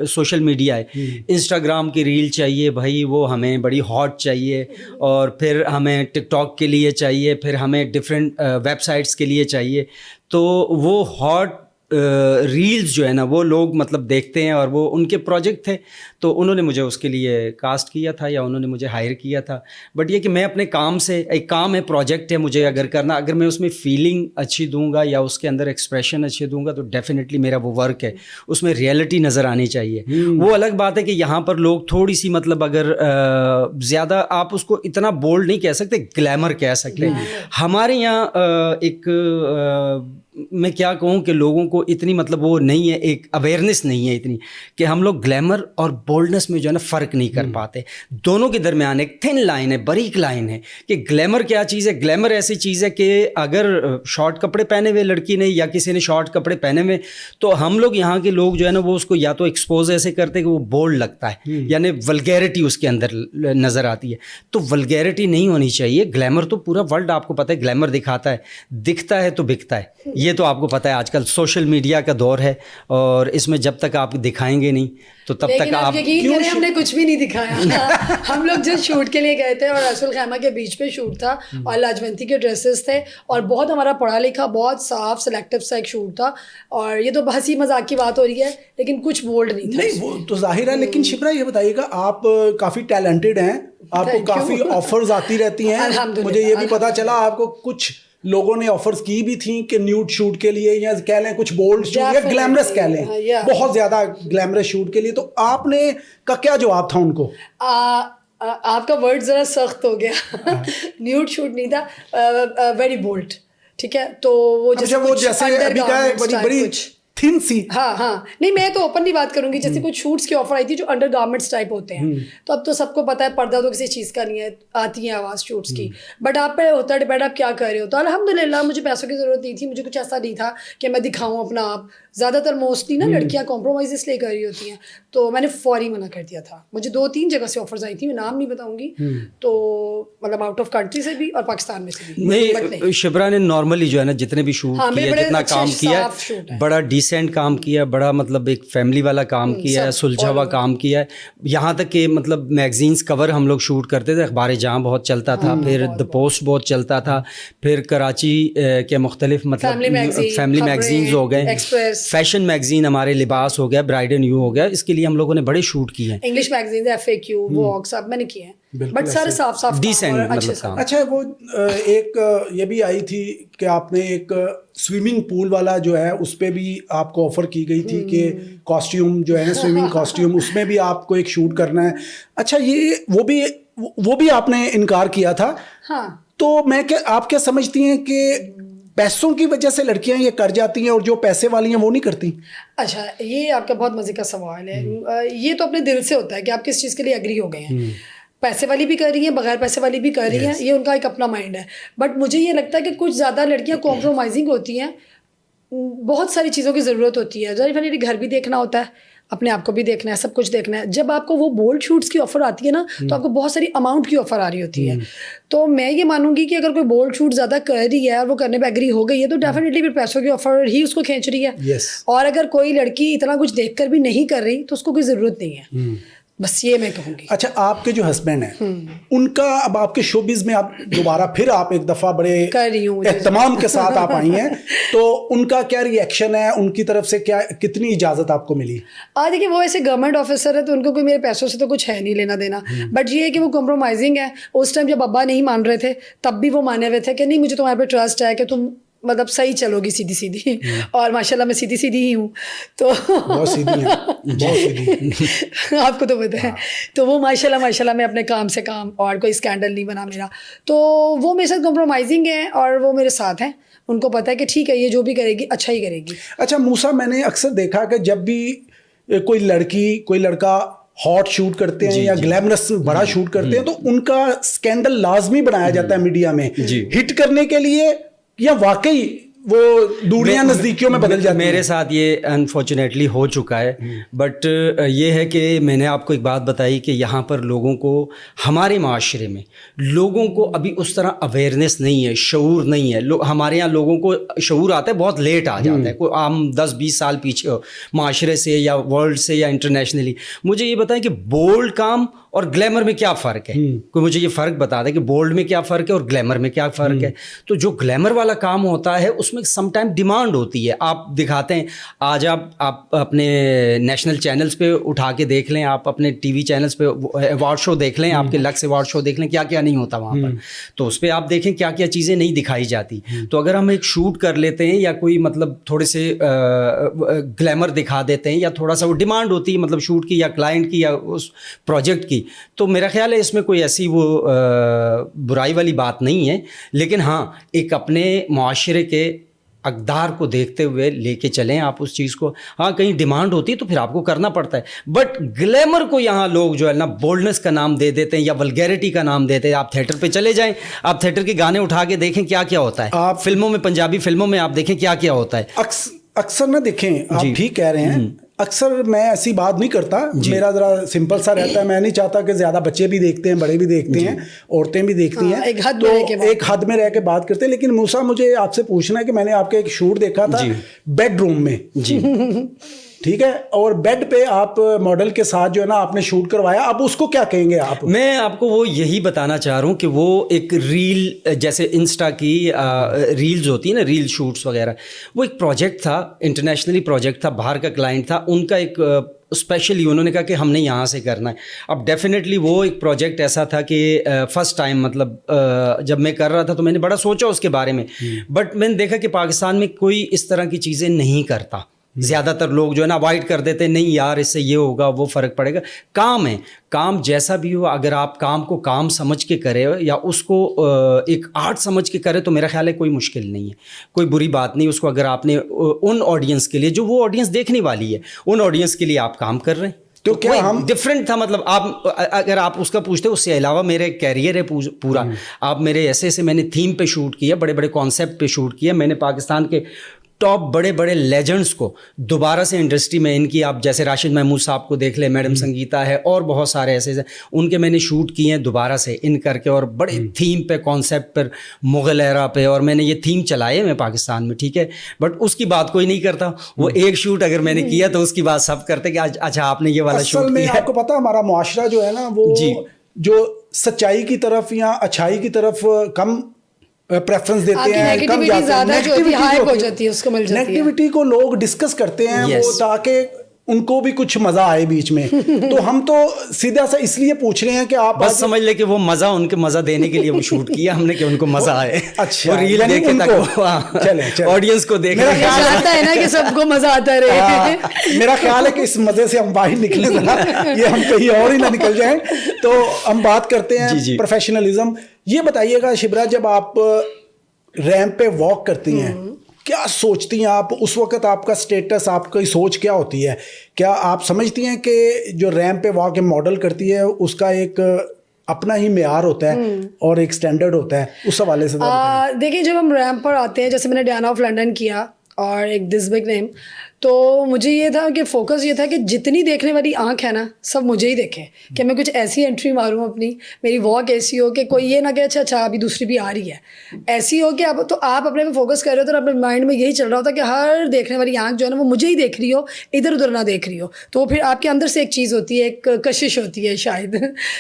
S3: سوشل میڈیا ہے، انسٹاگرام کی ریل چاہیے بھائی، وہ ہمیں بڑی ہاٹ چاہیے، اور پھر ہمیں ٹک ٹاک کے لیے چاہیے، پھر ہمیں ڈفرینٹ ویب سائٹس کے لیے چاہیے. تو وہ ہاٹ ریلز جو ہے نا وہ لوگ مطلب دیکھتے ہیں، اور وہ ان کے پروجیکٹ تھے تو انہوں نے مجھے اس کے لیے کاسٹ کیا تھا یا انہوں نے مجھے ہائر کیا تھا. بٹ یہ کہ میں اپنے کام سے، ایک کام ہے، پروجیکٹ ہے مجھے اگر کرنا، اگر میں اس میں فیلنگ اچھی دوں گا یا اس کے اندر ایکسپریشن اچھے دوں گا تو ڈیفینیٹلی میرا وہ ورک ہے، اس میں ریئلٹی نظر آنی چاہیے. وہ الگ بات ہے کہ یہاں پر لوگ تھوڑی سی مطلب اگر زیادہ، آپ اس کو اتنا بولڈ نہیں کہہ سکتے، گلیمر کہہ سکتے. ہمارے یہاں ایک میں کیا کہوں کہ لوگوں کو اتنی مطلب وہ نہیں ہے، ایک اویئرنیس نہیں ہے اتنی کہ ہم لوگ گلیمر اور بولڈنس میں جو ہے نا فرق نہیں کر پاتے. دونوں کے درمیان ایک تھن لائن ہے، باریک لائن ہے کہ گلیمر کیا چیز ہے. گلیمر ایسی چیز ہے کہ اگر شارٹ کپڑے پہنے ہوئے لڑکی نے یا کسی نے شارٹ کپڑے پہنے ہوئے تو ہم لوگ یہاں کے لوگ جو ہے نا وہ اس کو یا تو ایکسپوز ایسے کرتے کہ وہ بولڈ لگتا ہے، یعنی ولگیرٹی اس کے اندر نظر آتی ہے. تو ولگیرٹی نہیں ہونی چاہیے. گلیمر تو پورا ورلڈ آپ کو پتہ ہے گلیمر دکھاتا ہے، دکھتا ہے تو بکتا ہے. یہ تو آپ کو پتہ ہے آج کل سوشل میڈیا کا دور ہے، اور اس میں جب تک آپ دکھائیں گے نہیں تو تب تک آپ
S2: یقین کریں ہم نے کچھ بھی نہیں دکھایا. ہم لوگ جس شوٹ کے لیے گئے تھے اور رسول خیمہ کے بیچ پہ شوٹ تھا اور لاجونتی کے ڈریسز تھے، اور بہت ہمارا پڑھا لکھا، بہت صاف سلیکٹیو سا ایک شوٹ تھا. اور یہ تو ہنسی مذاق کی بات ہو رہی ہے لیکن کچھ بولڈ نہیں تھا.
S1: نہیں وہ تو ظاہر ہے، لیکن شبرا یہ بتائیے گا، آپ کافی ٹیلنٹڈ ہیں، آپ کو کافی آفرز آتی رہتی ہیں. مجھے یہ بھی پتا چلا آپ کو کچھ لوگوں نے آفرز کی بھی تھیں کہ نیوڈ شوٹ کے لیے یا کہہ لیں کچھ بولڈ شوٹ یا گلیمرس کہہ لیں، بہت زیادہ گلیمرس شوٹ کے لیے. تو آپ نے کا کیا جواب تھا ان کو؟
S2: آپ کا ورڈ ذرا سخت ہو گیا. نیوڈ شوٹ نہیں تھا، ویری بولڈ. ٹھیک ہے، تو وہ
S1: جیسے ابھی کا بڑی تھن سی.
S2: ہاں نہیں میں تو اوپنلی بات کروں گی. جیسے کچھ شوٹس کی آفر آئی تھی جو انڈر گارمنٹس ٹائپ ہوتے ہیں، تو اب تو سب کو پتا ہے پردہ تو کسی چیز کا نہیں ہے، آتی ہیں آواز شوٹس کی. بٹ آپ پہ ہوتا ہے ڈپینڈ آپ کیا کر رہے ہو. تو الحمدللہ مجھے پیسوں کی ضرورت نہیں تھی، مجھے کچھ ایسا نہیں تھا کہ میں دکھاؤں اپنا آپ. زیادہ تر موسٹلی نا لڑکیاں کمپرومائز اس لیے کر رہی ہوتی ہیں، تو میں نے فوری منع کر دیا تھا. مجھے 2-3 جگہ سے آفرز آئی تھی، میں نام نہیں بتاؤں گی، تو مطلب آؤٹ آف کنٹری سے بھی اور پاکستان میں سے بھی.
S3: نہیں شبرا نے نارملی جو ہے نا جتنے بھی شوٹ کیے، جتنا کام کیا، بڑا ڈیسینٹ کام کیا، بڑا مطلب ایک فیملی والا کام کیا ہے، سلجھا ہوا کام کیا ہے. یہاں تک کہ مطلب میگزینس کور ہم لوگ شوٹ کرتے تھے. اخبار جہاں بہت چلتا تھا، پھر دا پوسٹ بہت چلتا تھا، پھر کراچی کے مختلف مطلب فیملی میگزینز ہو گئے، فیشن میگزین ہمارے لباس ہو گیا، برائڈ اینڈ یو ہو گیا. اس کے لیے ہم لوگوں نے بڑے شوٹ کیے ہیں.
S2: انگلش میگزین FAQ واک سب میں نے کیے ہیں، بٹ سارے صاف
S3: ڈیسینٹ مطلب کام.
S1: اچھا وہ ایک یہ بھی آئی تھی کہ آپ نے ایک سوئمنگ پول والا جو ہے اس پہ بھی آپ کو آفر کی گئی تھی کہ کاسٹیوم جو ہے نا سوئمنگ کاسٹیوم، اس میں بھی آپ کو ایک شوٹ کرنا ہے. اچھا یہ وہ بھی آپ نے انکار کیا تھا.
S2: ہاں
S1: تو آپ کیا سمجھتی ہیں کہ پیسوں کی وجہ سے لڑکیاں یہ کر جاتی ہیں اور جو پیسے والی ہیں وہ نہیں کرتی؟
S2: اچھا یہ آپ کا بہت مزے کا سوال ہے. یہ تو اپنے دل سے ہوتا ہے کہ آپ کس چیز کے لیے ایگری ہو گئے ہیں. پیسے والی بھی کر رہی ہیں، بغیر پیسے والی بھی کر رہی ہیں، یہ ان کا ایک اپنا مائنڈ ہے. بٹ مجھے یہ لگتا ہے کہ کچھ زیادہ لڑکیاں کمپرومائزنگ ہوتی ہیں. بہت ساری چیزوں کی ضرورت ہوتی ہے. ظاہر ہے گھر بھی دیکھنا ہوتا ہے، اپنے آپ کو بھی دیکھنا ہے, سب کچھ دیکھنا ہے. جب آپ کو وہ بولڈ شوٹس کی آفر آتی ہے نا تو آپ کو بہت ساری اماؤنٹ کی آفر آ رہی ہوتی ہے. تو میں یہ مانوں گی کہ اگر کوئی بولڈ شوٹ زیادہ کر رہی ہے اور وہ کرنے پہ ایگری ہو گئی ہے تو ڈیفینیٹلی پھر پیسوں کی آفر ہی اس کو کھینچ رہی ہے. اور اگر کوئی لڑکی اتنا کچھ دیکھ کر بھی نہیں کر رہی تو اس کو کوئی ضرورت نہیں ہے. بس یہ میں کہوں گی.
S1: اچھا, آپ کے جو ہسبینڈ ہیں ان کا اب آپ کے شوبز میں آپ دوبارہ پھر آپ ایک دفعہ بڑے اہتمام کے ساتھ آپ آئی ہیں, تو ان کا کیا ری ایکشن ہے, ان کی طرف سے کیا کتنی اجازت آپ کو ملی؟
S2: دیکھیے وہ ایسے گورنمنٹ آفیسر ہے تو ان کو کوئی میرے پیسوں سے تو کچھ ہے نہیں لینا دینا, بٹ یہ ہے کہ وہ کمپرومائزنگ ہے. اس ٹائم جب ابا نہیں مان رہے تھے تب بھی وہ مانے ہوئے تھے کہ نہیں مجھے تمہارے پہ ٹرسٹ ہے کہ تم مطلب صحیح چلو گی سیدھی سیدھی, اور ماشاء اللہ میں سیدھی سیدھی ہی ہوں. تو
S1: بہت سیدھی ہیں, بہت سیدھی,
S2: آپ کو تو پتہ ہے. تو وہ ماشاء اللہ میں اپنے کام سے کام, اور کوئی اسکینڈل نہیں بنا میرا. تو وہ میرے ساتھ کمپرومائزنگ ہے اور وہ میرے ساتھ ہیں. ان کو پتہ ہے کہ ٹھیک ہے یہ جو بھی کرے گی اچھا ہی کرے گی.
S1: اچھا موسیٰ, میں نے اکثر دیکھا کہ جب بھی کوئی لڑکی کوئی لڑکا ہاٹ شوٹ کرتے ہیں یا گلیمرس بڑا شوٹ کرتے ہیں تو ان کا اسکینڈل لازمی بنایا جاتا ہے میڈیا میں ہٹ کرنے کے لیے, یا واقعی وہ دوریاں نزدیکیوں میں بدل جاتی ہیں؟
S3: میرے ساتھ یہ انفارچونیٹلی ہو چکا ہے, بٹ یہ ہے کہ میں نے آپ کو ایک بات بتائی کہ یہاں پر لوگوں کو, ہمارے معاشرے میں لوگوں کو ابھی اس طرح اویئرنیس نہیں ہے, شعور نہیں ہے. ہمارے یہاں لوگوں کو شعور آتا ہے بہت لیٹ آ جاتا ہے, کوئی عام 10-20 سال پیچھے ہو معاشرے سے یا ورلڈ سے یا انٹرنیشنلی. مجھے یہ بتائیں کہ بولڈ کام اور گلیمر میں کیا فرق ہے؟ کوئی مجھے یہ فرق بتا دے کہ بولڈ میں کیا فرق ہے اور گلیمر میں کیا فرق ہے. تو جو گلیمر والا کام ہوتا ہے اس میں سم ٹائم ڈیمانڈ ہوتی ہے. آپ دکھاتے ہیں, آج آپ اپنے نیشنل چینلز پہ اٹھا کے دیکھ لیں, آپ اپنے ٹی وی چینلز پہ ایوارڈ شو دیکھ لیں, آپ کے لکس ایوارڈ شو دیکھ لیں, کیا کیا نہیں ہوتا وہاں پر. تو اس پہ آپ دیکھیں کیا کیا چیزیں نہیں دکھائی جاتی. تو اگر ہم ایک شوٹ کر لیتے ہیں یا کوئی مطلب تھوڑے سے گلیمر دکھا دیتے ہیں یا تھوڑا سا وہ ڈیمانڈ ہوتی ہے مطلب شوٹ کی یا کلائنٹ کی یا اس پروجیکٹ کی, تو میرا خیال ہے اس میں کوئی ایسی وہ برائی والی بات نہیں ہے. لیکن ہاں ایک اپنے معاشرے کے اقدار کو دیکھتے ہوئے لے کے چلیں آپ اس چیز کو. ہاں کہیں ڈیمانڈ ہوتی ہے تو پھر آپ کو کرنا پڑتا ہے, بٹ گلیمر کو یہاں لوگ جو ہے نا بولڈنس کا نام دے دیتے ہیں یا ولگیرٹی کا نام دیتے ہیں. آپ تھیٹر پہ چلے جائیں, آپ تھیٹر کے گانے اٹھا کے دیکھیں کیا کیا ہوتا ہے. آپ فلموں میں, پنجابی فلموں میں آپ دیکھیں کیا کیا ہوتا ہے.
S1: اکثر نہ دیکھیں, آپ ٹھیک کہہ رہے ہیں, اکثر میں ایسی بات نہیں کرتا, میرا ذرا سمپل سا رہتا ہے. میں نہیں چاہتا کہ زیادہ بچے بھی دیکھتے ہیں, بڑے بھی دیکھتے ہیں, عورتیں بھی دیکھتی ہیں, ایک حد میں رہ کے بات کرتے ہیں. لیکن موسیٰ مجھے آپ سے پوچھنا ہے کہ میں نے آپ کا ایک شوٹ دیکھا تھا بیڈ روم میں, ٹھیک ہے, اور بیڈ پہ آپ ماڈل کے ساتھ جو ہے نا آپ نے شوٹ کروایا. اب اس کو کیا کہیں گے آپ؟
S3: میں آپ کو وہ یہی بتانا چاہ رہا ہوں کہ وہ ایک ریل, جیسے انسٹا کی ریلز ہوتی ہیں نا, ریل شوٹس وغیرہ, وہ ایک پروجیکٹ تھا, انٹرنیشنلی پروجیکٹ تھا, باہر کا کلائنٹ تھا. ان کا ایک اسپیشلی انہوں نے کہا کہ ہم نے یہاں سے کرنا ہے. اب ڈیفینیٹلی وہ ایک پروجیکٹ ایسا تھا کہ فرسٹ ٹائم مطلب جب میں کر رہا تھا تو میں نے بڑا سوچا اس کے بارے میں, بٹ میں نے دیکھا کہ پاکستان میں کوئی اس طرح کی چیزیں نہیں کرتا. زیادہ تر لوگ جو ہے نا اوائڈ کر دیتے ہیں, نہیں یار اس سے یہ ہوگا وہ فرق پڑے گا. کام ہے, کام جیسا بھی ہو, اگر آپ کام کو کام سمجھ کے کرے یا اس کو ایک آرٹ سمجھ کے کرے تو میرا خیال ہے کوئی مشکل نہیں ہے, کوئی بری بات نہیں. اس کو اگر آپ نے ان آڈینس کے لیے, جو وہ آڈینس دیکھنے والی ہے, ان آڈینس کے لیے آپ کام کر رہے ہیں
S1: تو کیا ہم
S3: ڈفرینٹ تھا. مطلب آپ اگر آپ اس کا پوچھتے, اس سے علاوہ میرے کیریئر ہے پورا. آپ میرے ایسے میں نے تھیم پہ شوٹ کیا, بڑے بڑے کانسیپٹ پہ شوٹ کیا. میں نے پاکستان کے ٹاپ بڑے بڑے لیجنڈس کو دوبارہ سے انڈسٹری میں ان کی, آپ جیسے راشد محمود صاحب کو دیکھ لیں, میڈم سنگیتا ہے, اور بہت سارے ایسے ان کے میں نے شوٹ کیے ہیں دوبارہ سے ان کر کے, اور بڑے تھیم پہ, کانسیپٹ پر, مغل ایرا پہ, اور میں نے یہ تھیم چلائے میں پاکستان میں, ٹھیک ہے. بٹ اس کی بات کوئی نہیں کرتا. وہ ایک شوٹ اگر میں نے کیا تو اس کی بات سب کرتے کہ اچھا آپ نے یہ والا شوٹ کیا.
S1: آپ کو پتا ہمارا معاشرہ جو ہے نا وہ جو سچائی کی طرف یا اچھائی کی طرف کم پریفرنس دیتے ہیں, کم جاتے ہیں. نیگیٹیوٹی کو لوگ ڈسکس کرتے ہیں وہ تاکہ ان کو بھی کچھ مزہ آئے بیچ میں. تو ہم تو سیدھا سا اس لیے پوچھ رہے ہیں کہ آپ
S3: بس سمجھ لیں کہ وہ مزہ ان کے مزہ دینے کے لیے وہ شوٹ کیا ہم نے کہ ان کو مزہ آئے.
S1: اچھا,
S3: ریل دیکھے تک چلیں آڈینس کو دیکھیں,
S2: آتا ہے نا کہ سب کو مزہ آتا رہے.
S1: میرا خیال ہے کہ اس مزے سے ہم باہر نکلیں, یہ ہم کہیں اور ہی نہ نکل جائیں. تو ہم بات کرتے ہیں پروفیشنلزم. یہ بتائیے گا شبرا, جب آپ ریمپ پہ واک کرتی ہیں کیا سوچتی ہیں آپ اس وقت؟ آپ کا سٹیٹس, آپ کی سوچ کیا ہوتی ہے؟ کیا آپ سمجھتی ہیں کہ جو ریمپ پہ واک ماڈل کرتی ہے اس کا ایک اپنا ہی معیار ہوتا ہے اور ایک سٹینڈرڈ ہوتا ہے؟ اس حوالے سے
S2: دیکھیں, جب ہم ریمپ پر آتے ہیں, جیسے میں نے ڈیانا آف لنڈن کیا اور ایک دس بگ نیم. تو مجھے یہ تھا کہ فوکس یہ تھا کہ جتنی دیکھنے والی آنکھ ہے نا سب مجھے ہی دیکھیں, کہ میں کچھ ایسی انٹری ماروں اپنی, میری واک ایسی ہو کہ کوئی یہ نہ کہ اچھا ابھی دوسری بھی آ رہی ہے, ایسی ہو کہ اب تو آپ اپنے پہ فوکس کر رہے ہو تو اپنے مائنڈ میں یہی چل رہا ہوتا ہے کہ ہر دیکھنے والی آنکھ جو ہے نا وہ مجھے ہی دیکھ رہی ہو, ادھر ادھر نہ دیکھ رہی ہو. تو پھر آپ کے اندر سے ایک چیز ہوتی ہے, ایک کشش ہوتی ہے شاید.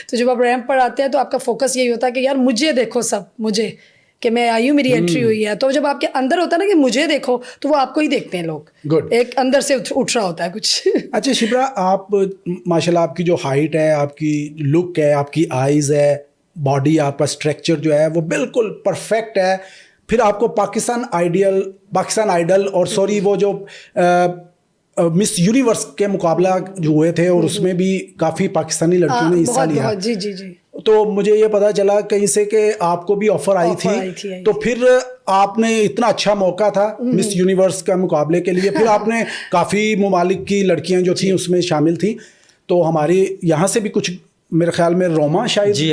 S2: تو جب آپ ریمپ پر آتے ہیں تو آپ کا فوکس یہی ہوتا ہے کہ یار مجھے دیکھو سب, مجھے کہ میں آئی ہوں, میری انٹری ہوئی ہے. تو جب آپ کے اندر ہوتا ہے نا کہ مجھے دیکھو تو وہ آپ کو ہی دیکھتے ہیں لوگ.
S1: گڈ.
S2: ایک اندر سے اٹھ رہا ہوتا ہے کچھ.
S1: اچھا شبرا, آپ ماشاء اللہ آپ کی جو ہائٹ ہے, آپ کی لک ہے, آپ کی آئیز ہے, باڈی آپ کا اسٹرکچر جو ہے وہ بالکل پرفیکٹ ہے. پھر آپ کو پاکستان آئیڈل اور سوری وہ جو مس یونیورس کے مقابلہ جو ہوئے تھے اور اس میں بھی کافی پاکستانی لڑکیوں نے حصہ لیا.
S2: جی جی جی.
S1: تو مجھے یہ پتا چلا کہیں سے کہ آپ کو بھی آفر آئی تھی. تو پھر آپ نے اتنا اچھا موقع تھا مس یونیورس کا مقابلے کے لیے, پھر آپ نے کافی ممالک کی لڑکیاں جو تھیں اس میں شامل تھیں. تو ہماری یہاں سے بھی کچھ میرے خیال میں روما شاید,
S3: جی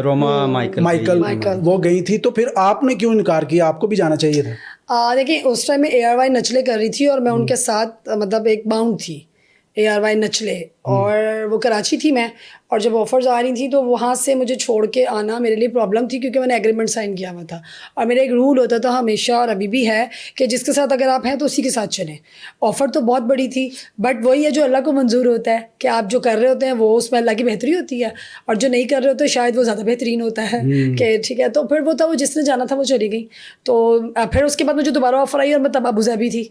S3: روما
S1: مائیکل وہ گئی تھی. تو پھر آپ نے کیوں انکار کیا, آپ کو بھی جانا چاہیے تھا؟
S2: دیکھیں اس ٹائم میں ARY نچلے کر رہی تھی اور میں ان کے ساتھ مطلب ایک باؤنڈ تھی ARY نچلے, اور وہ کراچی تھی میں. اور جب آفرز آ رہی تھیں تو وہاں سے مجھے چھوڑ کے آنا میرے لیے پرابلم تھی, کیونکہ میں نے ایگریمنٹ سائن کیا ہوا تھا. اور میرا ایک رول ہوتا تھا ہمیشہ, اور ابھی بھی ہے, کہ جس کے ساتھ اگر آپ ہیں تو اسی کے ساتھ چلیں. آفر تو بہت بڑی تھی, بٹ وہی ہے جو اللہ کو منظور ہوتا ہے کہ آپ جو کر رہے ہوتے ہیں وہ اس میں اللہ کی بہتری ہوتی ہے, اور جو نہیں کر رہے ہوتے شاید وہ زیادہ بہترین ہوتا ہے کہ ٹھیک ہے. تو پھر وہ تھا, وہ جس نے جانا تھا وہ چلی گئی. تو پھر اس کے بعد مجھے دوبارہ آفر آئی, اور میں تب ابوظہبی تھی.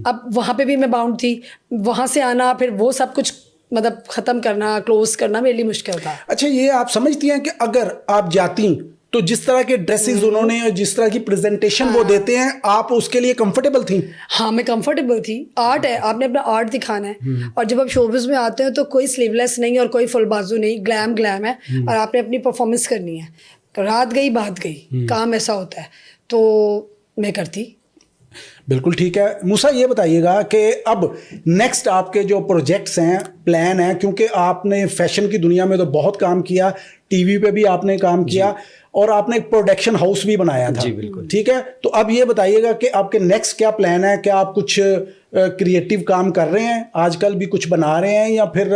S2: اب وہاں پہ بھی میں باؤنڈ تھی, وہاں سے آنا پھر وہ سب کچھ مطلب ختم کرنا, کلوز کرنا میرے لیے مشکل تھا.
S1: اچھا یہ آپ سمجھتی ہیں کہ اگر آپ جاتی تو جس طرح کے ڈریسز انہوں نے, جس طرح کی پریزنٹیشن وہ دیتے ہیں, آپ اس کے لیے کمفرٹیبل تھیں؟
S2: ہاں میں کمفرٹیبل تھی. آرٹ ہے, آپ نے اپنا آرٹ دکھانا ہے, اور جب آپ شوبز میں آتے ہیں تو کوئی سلیو لیس نہیں اور کوئی فل بازو نہیں, گلیم ہے, اور آپ نے اپنی پرفارمنس کرنی ہے. رات گئی بات گئی, کام ایسا ہوتا ہے. تو میں کرتی.
S1: بالکل ٹھیک ہے. موسیٰ یہ بتائیے گا کہ اب نیکسٹ آپ کے جو پروجیکٹس ہیں, پلان ہیں, کیونکہ آپ نے فیشن کی دنیا میں تو بہت کام کیا, ٹی وی پہ بھی آپ نے کام کیا, اور آپ نے ایک پروڈکشن ہاؤس بھی بنایا تھا.
S3: جی بالکل.
S1: ٹھیک ہے, تو اب یہ بتائیے گا کہ آپ کے نیکسٹ کیا پلان ہے؟ کیا آپ کچھ کریٹیو کام کر رہے ہیں آج کل بھی, کچھ بنا رہے ہیں, یا پھر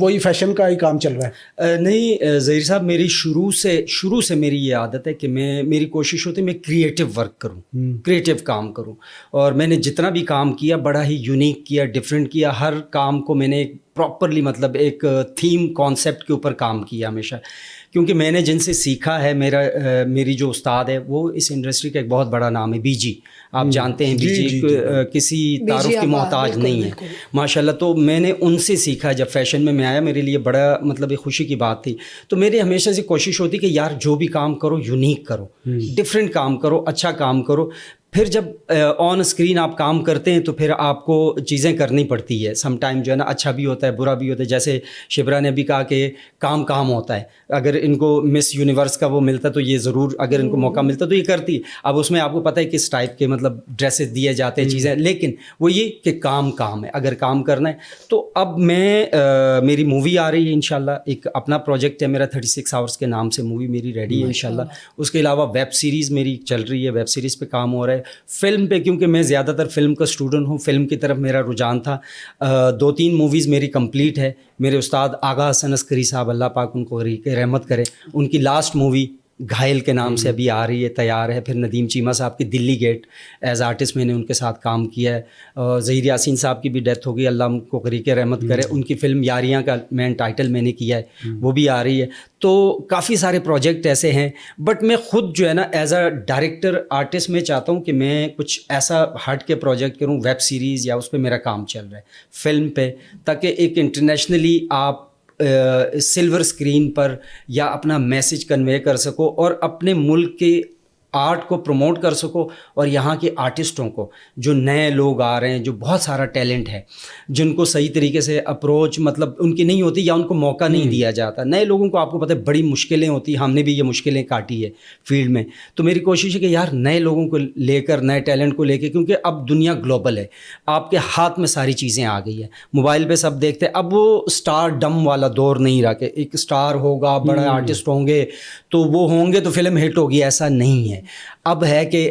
S1: وہی فیشن کا ہی کام چل رہا ہے؟
S3: نہیں ظہیر صاحب, میری شروع سے میری یہ عادت ہے کہ میری کوشش ہوتی ہے میں کریٹیو ورک کروں, کریٹیو کام کروں. اور میں نے جتنا بھی کام کیا بڑا ہی یونیک کیا, ڈفرینٹ کیا. ہر کام کو میں نے ایک پراپرلی مطلب ایک تھیم کانسیپٹ کے اوپر کام کیا ہمیشہ, کیونکہ میں نے جن سے سیکھا ہے, میری جو استاد ہے وہ اس انڈسٹری کا ایک بہت بڑا نام ہے, بی جی. آپ جانتے ہیں بی جی کسی تعارف کی محتاج نہیں ہے ماشاء اللہ. تو میں نے ان سے سیکھا. جب فیشن میں آیا میرے لیے بڑا مطلب ایک خوشی کی بات تھی. تو میری ہمیشہ سے کوشش ہوتی کہ یار جو بھی کام کرو یونیک کرو, ڈفرینٹ کام کرو, اچھا کام کرو. پھر جب آن اسکرین آپ کام کرتے ہیں تو پھر آپ کو چیزیں کرنی پڑتی ہے. سم ٹائم جو ہے نا اچھا بھی ہوتا ہے برا بھی ہوتا ہے. جیسے شبرا نے بھی کہا کہ کام ہوتا ہے. اگر ان کو مس یونیورس کا وہ ملتا تو یہ ضرور, اگر ان کو موقع ملتا تو یہ کرتی. اب اس میں آپ کو پتہ ہے کس ٹائپ کے مطلب ڈریسز دیے جاتے ہیں چیزیں, لیکن وہ یہ کہ کام ہے, اگر کام کرنا ہے. تو اب میری مووی آ رہی ہے انشاءاللہ, ایک اپنا پروجیکٹ ہے میرا 36 آورس کے نام سے, مووی میری ریڈی ہے انشاءاللہ. اس کے علاوہ ویب سیریز میری چل رہی ہے, ویب سیریز پہ کام ہو رہا ہے. فلم پہ کیونکہ میں زیادہ تر فلم کا اسٹوڈنٹ ہوں, فلم کی طرف میرا رجحان تھا. 2-3 موویز میری کمپلیٹ ہے. میرے استاد آغا حسن عسکری صاحب, اللہ پاک ان کو رحمت کرے, ان کی لاسٹ مووی گھائل کے نام سے ابھی آ رہی ہے, تیار ہے. پھر ندیم چیمہ صاحب کی دلی گیٹ ایز آرٹسٹ میں نے ان کے ساتھ کام کیا ہے. ظہیر یاسین صاحب کی بھی ڈیتھ ہو گئی, اللہ ان کو غریق رحمت کرے. ان کی فلم یاریاں کا مین ٹائٹل میں نے کیا ہے, وہ بھی آ رہی ہے. تو کافی سارے پروجیکٹ ایسے ہیں. بٹ میں خود جو ہے نا ایز اے ڈائریکٹر آرٹسٹ میں چاہتا ہوں کہ میں کچھ ایسا ہٹ کے پروجیکٹ کروں, ویب سیریز یا اس پہ میرا کام چل رہا ہے فلم پہ, تاکہ ایک انٹرنیشنلی آپ سلور اسکرین پر یا اپنا میسج کنوے کر سکو, اور اپنے ملک کے آرٹ کو پروموٹ کر سکو, اور یہاں کے آرٹسٹوں کو جو نئے لوگ آ رہے ہیں, جو بہت سارا ٹیلنٹ ہے, جن کو صحیح طریقے سے اپروچ مطلب ان کی نہیں ہوتی یا ان کو موقع نہیں دیا جاتا. نئے لوگوں کو آپ کو پتہ ہے بڑی مشکلیں ہوتی, ہم نے بھی یہ مشکلیں کاٹی ہے فیلڈ میں. تو میری کوشش ہے کہ یار نئے لوگوں کو لے کر, نئے ٹیلنٹ کو لے کے, کیونکہ اب دنیا گلوبل ہے, آپ کے ہاتھ میں ساری چیزیں آ گئی ہیں, موبائل پہ سب دیکھتے ہیں. اب وہ اسٹار ڈم والا دور نہیں رہا کہ ایک اسٹار ہوگا, بڑے آرٹسٹ ہوں گے تو وہ ہوں گے تو فلم ہٹ ہوگی, ایسا نہیں ہے. اب ہے کہ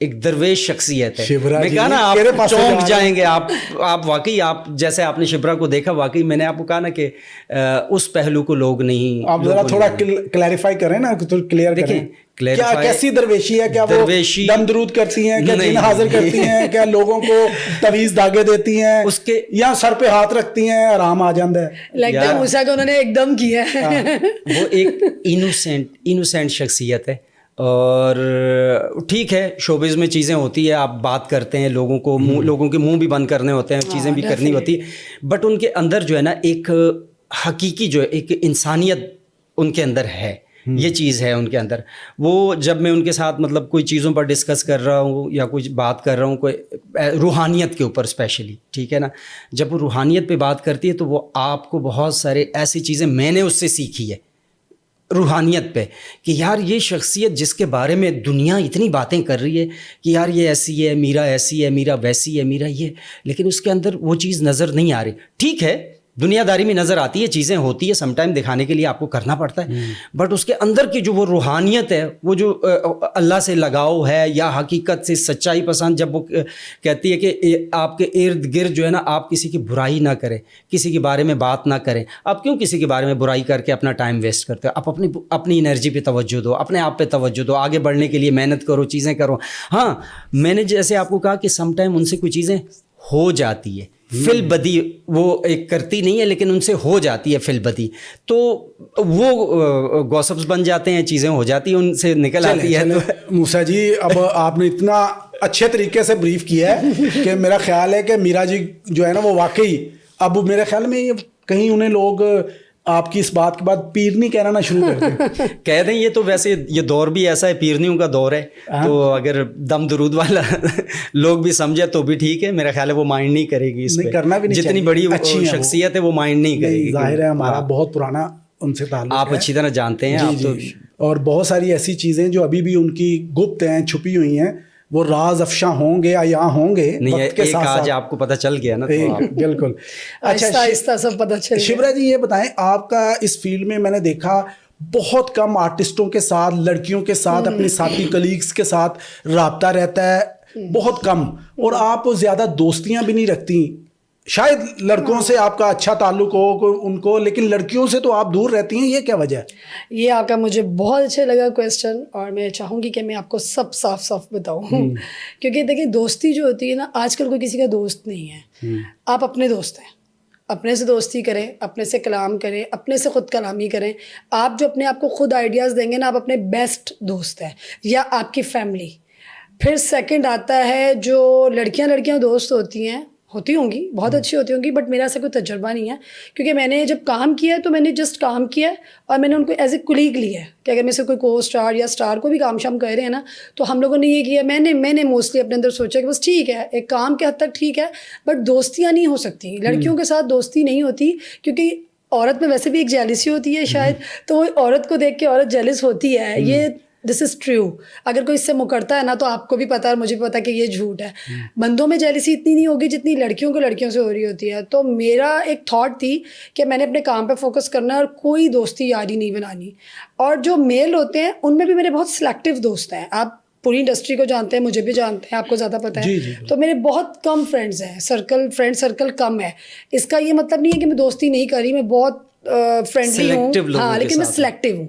S3: ایک درویش شخصیت ہے.
S1: شبرا
S3: میں
S1: جی
S3: کہا نا آپ
S1: میرے پاس
S3: چونک جائیں گے. آپ واقعی آپ جیسے آپ نے شبرا کو دیکھا, واقعی میں نے آپ کو کہا نا کہ اس پہلو کو لوگ نہیں.
S1: آپ ذرا تھوڑا کلیریفائی کریں نا, کلیئر کریں کیا کیسی درویشی ہے, کیا وہ دم درود کرتی ہیں, کیا جن حاضر کرتی ہیں, کیا لوگوں کو تویز دھاگے دیتی ہیں,
S3: اس کے
S1: یا سر پہ ہاتھ رکھتی ہیں, آرام آ جاتا ہے.
S2: لگتا ہے موسیٰ کو انہوں نے ایک دم کیا ہے.
S3: وہ ایک انوسینٹ شخصیت ہے. اور ٹھیک ہے شوبز میں چیزیں ہوتی ہے, آپ بات کرتے ہیں, لوگوں کے منہ بھی بند کرنے ہوتے ہیں, چیزیں بھی کرنی ہوتی ہے, بٹ ان کے اندر جو ہے نا ایک حقیقی جو ہے ایک انسانیت ان کے اندر ہے. یہ چیز ہے ان کے اندر. وہ جب میں ان کے ساتھ مطلب کوئی چیزوں پر ڈسکس کر رہا ہوں یا کچھ بات کر رہا ہوں کوئی روحانیت کے اوپر اسپیشلی, ٹھیک ہے نا, جب وہ روحانیت پہ بات کرتی ہے تو وہ آپ کو بہت سارے ایسی چیزیں میں نے اس سے سیکھی ہے روحانیت پہ, کہ یار یہ شخصیت جس کے بارے میں دنیا اتنی باتیں کر رہی ہے کہ یار یہ ایسی ہے, میرا ایسی ہے, میرا ویسی ہے, میرا یہ, لیکن اس کے اندر وہ چیز نظر نہیں آ رہی. ٹھیک ہے دنیا داری میں نظر آتی ہے, چیزیں ہوتی ہے, سم ٹائم دکھانے کے لیے آپ کو کرنا پڑتا ہے, بٹ اس کے اندر کی جو وہ روحانیت ہے, وہ جو اللہ سے لگاؤ ہے یا حقیقت سے سچائی پسند, جب وہ کہتی ہے کہ آپ کے ارد گرد جو ہے نا آپ کسی کی برائی نہ کریں, کسی کے بارے میں بات نہ کریں. آپ کیوں کسی کے بارے میں برائی کر کے اپنا ٹائم ویسٹ کرتے ہو؟ آپ اپنی انرجی پہ توجہ دو, اپنے آپ پہ توجہ دو, آگے بڑھنے کے لیے محنت کرو, چیزیں کرو. ہاں میں نے جیسے آپ کو کہا کہ سم ٹائم ان سے کوئی چیزیں ہو جاتی ہے, فل بدی وہ ایک کرتی نہیں ہے لیکن ان سے ہو جاتی ہے فل بدی, تو وہ گوسپس بن جاتے ہیں, چیزیں ہو جاتی ہیں, ان سے نکل آتی ہے.
S1: موسیٰ جی اب آپ نے اتنا اچھے طریقے سے بریف کیا ہے کہ میرا خیال ہے کہ میرا جی جو ہے نا وہ واقعی اب میرے خیال میں کہیں انہیں لوگ آپ کی اس بات کے بعد پیرنی کہنا نہ شروع کر دیں.
S3: کہہ دیں یہ تو ویسے یہ دور بھی ایسا ہے, پیرنیوں کا دور ہے, تو اگر دم درود والا لوگ بھی سمجھے تو بھی ٹھیک ہے. میرا خیال ہے وہ مائنڈ نہیں کرے گی اس پہ,
S1: کرنا بھی نہیں
S3: جتنی بڑی شخصیت ہے وہ مائنڈ نہیں کرے گی.
S1: ظاہر ہے ہمارا بہت پرانا ان سے تعلق ہے,
S3: آپ اچھی طرح جانتے ہیں.
S1: جی اور بہت ساری ایسی چیزیں جو ابھی بھی ان کی گپت ہیں, چھپی ہوئی ہیں, وہ راز افشاں ہوں گے یا یہاں ہوں گے وقت کے ساتھ.
S3: آج آپ کو پتہ چل گیا نا,
S1: بالکل.
S2: اچھا آہستہ سب پتہ چل.
S1: شبرا جی یہ بتائیں, آپ کا اس فیلڈ میں نے دیکھا بہت کم آرٹسٹوں کے ساتھ, لڑکیوں کے ساتھ, اپنے ساتھی کلیگس کے ساتھ رابطہ رہتا ہے, بہت کم, اور آپ زیادہ دوستیاں بھی نہیں رکھتی. شاید لڑکوں سے آپ کا اچھا تعلق ہو ان کو, لیکن لڑکیوں سے تو آپ دور رہتی ہیں, یہ کیا وجہ ہے؟
S2: یہ آپ کا مجھے بہت اچھا لگا کویسچن, اور میں چاہوں گی کہ میں آپ کو سب صاف صاف بتاؤں. کیونکہ دیکھیں دوستی جو ہوتی ہے نا, آج کل کوئی کسی کا دوست نہیں ہے. آپ اپنے دوست ہیں, اپنے سے دوستی کریں, اپنے سے کلام کریں, اپنے سے خود کلامی کریں. آپ جو اپنے آپ کو خود آئیڈیاز دیں گے نا, آپ اپنے بیسٹ دوست ہیں, یا آپ کی فیملی. پھر سیکنڈ آتا ہے جو لڑکیاں دوست ہوتی ہوں گی, بہت اچھی ہوتی ہوں گی, بٹ میرا ایسا کوئی تجربہ نہیں ہے. کیونکہ میں نے جب کام کیا ہے تو میں نے جسٹ کام کیا ہے, اور میں نے ان کو ایز اے کولیگ لیا ہے کہ اگر میں سے کوئی کو اسٹار یا اسٹار کو بھی کام شام کر رہے ہیں نا, تو ہم لوگوں نے یہ کیا, میں نے موسٹلی اپنے اندر سوچا کہ بس ٹھیک ہے ایک کام کے حد تک ٹھیک ہے, بٹ دوستیاں نہیں ہو سکتی, لڑکیوں کے ساتھ دوستی نہیں ہوتی. کیونکہ عورت میں ویسے بھی ایک جیلسی ہوتی ہے شاید, تو وہ عورت کو دیکھ کے عورت جیلس ہوتی ہے. یہ دس از ٹرو. اگر کوئی اس سے مکرتا ہے نا, تو آپ کو بھی پتا ہے اور مجھے بھی پتا کہ یہ جھوٹ ہے. بندوں میں جیلسی اتنی نہیں ہوگی جتنی لڑکیوں سے ہو رہی ہوتی ہے. تو میرا ایک تھاٹ تھی کہ میں نے اپنے کام پہ فوکس کرنا ہے اور کوئی دوستی یاری نہیں بنانی. اور جو میل ہوتے ہیں ان میں بھی میرے بہت سلیکٹیو دوست ہیں. آپ پوری انڈسٹری کو جانتے ہیں, مجھے بھی جانتے ہیں, آپ کو زیادہ پتہ ہے. تو میرے بہت کم فرینڈز ہیں, فرینڈ سرکل کم ہے. اس کا یہ مطلب نہیں ہے کہ میں دوستی نہیں کر رہی, میں بہت فرینڈلی ہوں, ہاں, لیکن میں سلیکٹیو ہوں.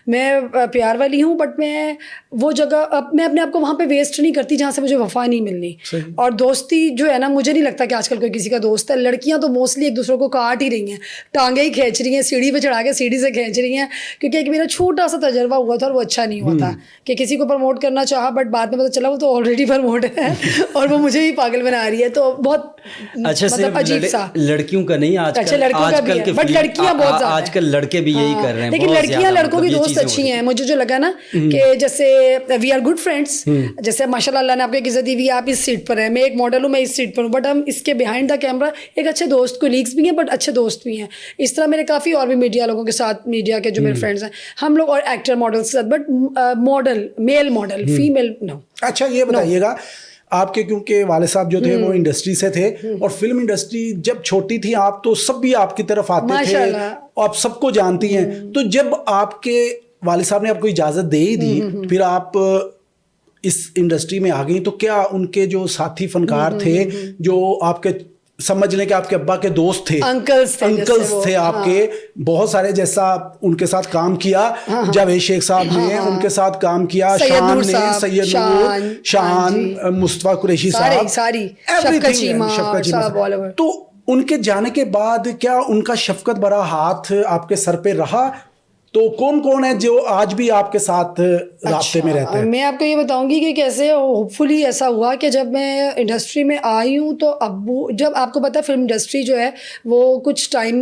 S2: میں پیار والی ہوں, بٹ میں وہ جگہ میں اپنے آپ کو وہاں پہ ویسٹ نہیں کرتی جہاں سے مجھے وفا نہیں ملنی. اور دوستی جو ہے نا, مجھے نہیں لگتا کہ آج کل کوئی کسی کا دوست ہے. لڑکیاں تو موسٹلی ایک دوسرے کو کاٹ ہی رہی ہیں, ٹانگیں ہی کھینچ رہی ہیں, سیڑھی پہ چڑھا کے سیڑھی سے کھینچ رہی ہیں. کیونکہ ایک میرا چھوٹا سا تجربہ ہوا تھا اور وہ اچھا نہیں ہوا تھا, کہ کسی کو پروموٹ کرنا چاہا, بٹ بعد میں پتہ چلا وہ تو آلریڈی پروموٹ ہے اور وہ مجھے ہی پاگل بنا رہی ہے. تو بہت مطلب عجیب سا.
S3: لڑکیوں کا نہیں, آج کل کے,
S2: بٹ لڑکیاں بہت زیادہ,
S3: آج کل لڑکے بھی یہی کر رہے ہیں.
S2: لیکن لڑکیاں لڑکوں کی دوست اچھی ہیں. مجھے جو لگا نا کہ جیسے وی آر گڈ فرینڈس, جیسے ماشاء اللہ نے آپ کو ایک عزت دی ہوئی ہے, آپ اس سیٹ پر ہیں, میں ایک ماڈل ہوں, میں اس سیٹ پر ہوں, بٹ ہم اس کے بیہائنڈ دا کیمرہ ایک اچھے دوست, کولیگس بھی ہیں بٹ اچھے دوست بھی ہیں. اس طرح میرے کافی اور بھی میڈیا لوگوں کے ساتھ, میڈیا کے جو میرے فرینڈس ہیں, ہم لوگ, اور ایکٹر ماڈل کے ساتھ, but model, male model, female no.
S1: اچھا یہ بتائیے گا, آپ کے کیونکہ والد صاحب جو تھے وہ انڈسٹری سے تھے, اور فلم انڈسٹری جب چھوٹی تھی آپ تو سب بھی آپ کی طرف آتے تھے, آپ سب کو جانتی ہیں. تو جب آپ کے والد صاحب نے آپ کو اجازت دے ہی دی, پھر آپ اس انڈسٹری میں آ گئی تو کیا ان کے جو ساتھی فنکار تھے جو آپ کے سمجھ لیں کہ آپ کے ابا کے دوست تھے,
S2: انکلز
S1: تھے آپ کے, بہت سارے, جیسا ان کے ساتھ کام کیا جاوید شیخ صاحب نے, ان کے ساتھ کام کیا شان نے, سید نور, شان, مصطفیٰ قریشی صاحب,
S2: ساری شفقت چیمہ
S1: صاحب, تو ان کے جانے کے بعد کیا ان کا شفقت بھرا ہاتھ آپ کے سر پہ رہا؟ تو کون کون ہے جو آج بھی آپ کے ساتھ رابطے میں رہتے ہیں؟
S2: میں آپ کو یہ بتاؤں گی کہ کیسے ہوپ فلی ایسا ہوا کہ جب میں انڈسٹری میں آئی ہوں تو ابو, جب آپ کو پتا فلم انڈسٹری جو ہے وہ کچھ ٹائم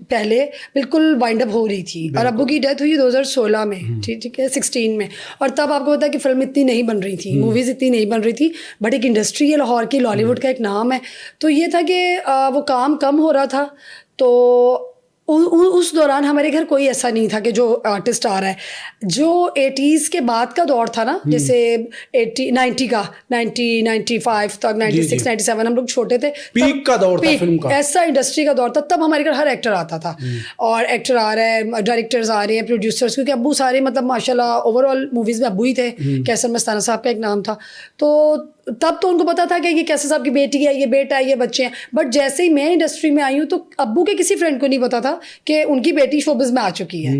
S2: پہلے بالکل وائنڈ اپ ہو رہی تھی, اور ابو کی ڈیتھ ہوئی 2016 میں, ٹھیک ہے, 16 میں, اور تب آپ کو پتا کہ فلم اتنی نہیں بن رہی تھی, موویز اتنی نہیں بن رہی تھی, بٹ ایک انڈسٹری ہے لاہور کی, لالی ووڈ کا ایک نام ہے, تو یہ تھا کہ وہ کام کم ہو رہا تھا. تو اس دوران ہمارے گھر کوئی ایسا نہیں تھا کہ جو آرٹسٹ آ رہا ہے. جو 80s کے بعد کا دور تھا نا, جیسے 90 کا, 95 تک, 96 97 ہم لوگ چھوٹے تھے,
S1: پیک کا دور تھا فلم کا,
S2: ایسا انڈسٹری کا دور تھا. تب ہمارے گھر ہر ایکٹر آتا تھا, اور ایکٹر آ رہا ہے, ڈائریکٹرز آ رہے ہیں, پروڈیوسرز, کیونکہ ابو سارے مطلب ماشاء اللہ اوور آل موویز میں ابو ہی تھے. کیسر مستانہ صاحب کا ایک نام تھا. تو تب تو ان کو پتا تھا کہ یہ کیسر صاحب کی بیٹی ہے, یہ بیٹا ہے, یہ بچے ہیں. بٹ جیسے ہی میں انڈسٹری میں آئی ہوں تو ابو کے کسی فرینڈ کو نہیں پتا تھا کہ ان کی بیٹی شوبز میں آ چکی ہے.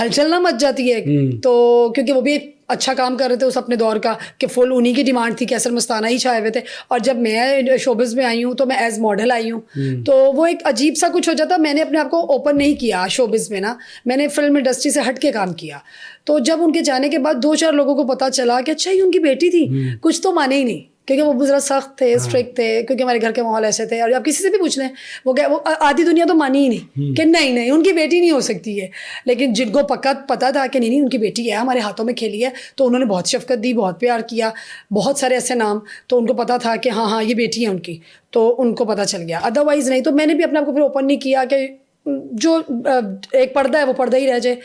S2: ہلچل نہ مچ جاتی ہے, تو کیونکہ وہ بھی ایک اچھا کام کر رہے تھے اس اپنے دور کا, کہ فل انہی کی ڈیمانڈ تھی, کیسر مستانہ ہی چھائے ہوئے تھے. اور جب میں شوبز میں آئی ہوں تو میں ایز ماڈل آئی ہوں, تو وہ ایک عجیب سا کچھ ہو جاتا. میں نے اپنے آپ کو اوپن نہیں کیا شوبز میں نا, میں نے فلم انڈسٹری سے ہٹ کے کام کیا. تو جب ان کے جانے کے بعد 2-4 لوگوں کو پتا چلا کہ اچھا یہ ان کی بیٹی تھی, کچھ تو مانے ہی نہیں, کیونکہ وہ ذرا سخت تھے, اسٹرکٹ تھے, کیونکہ ہمارے گھر کے ماحول ایسے تھے. اور آپ کسی سے بھی پوچھ لیں, وہ آدھی دنیا تو مانی ہی نہیں کہ نہیں ان کی بیٹی نہیں ہو سکتی ہے. لیکن جن کو پتا تھا کہ نہیں ان کی بیٹی ہے, ہمارے ہاتھوں میں کھیلی ہے, تو انہوں نے بہت شفقت دی, بہت پیار کیا, بہت سارے ایسے نام. تو ان کو پتا تھا کہ ہاں یہ بیٹی ہے ان کی, تو ان کو پتا چل گیا. ادروائز نہیں. تو میں نے بھی اپنے آپ کو پھر اوپن نہیں کیا کہ جو ایک پردہ ہے وہ پردہ ہی رہ جائے,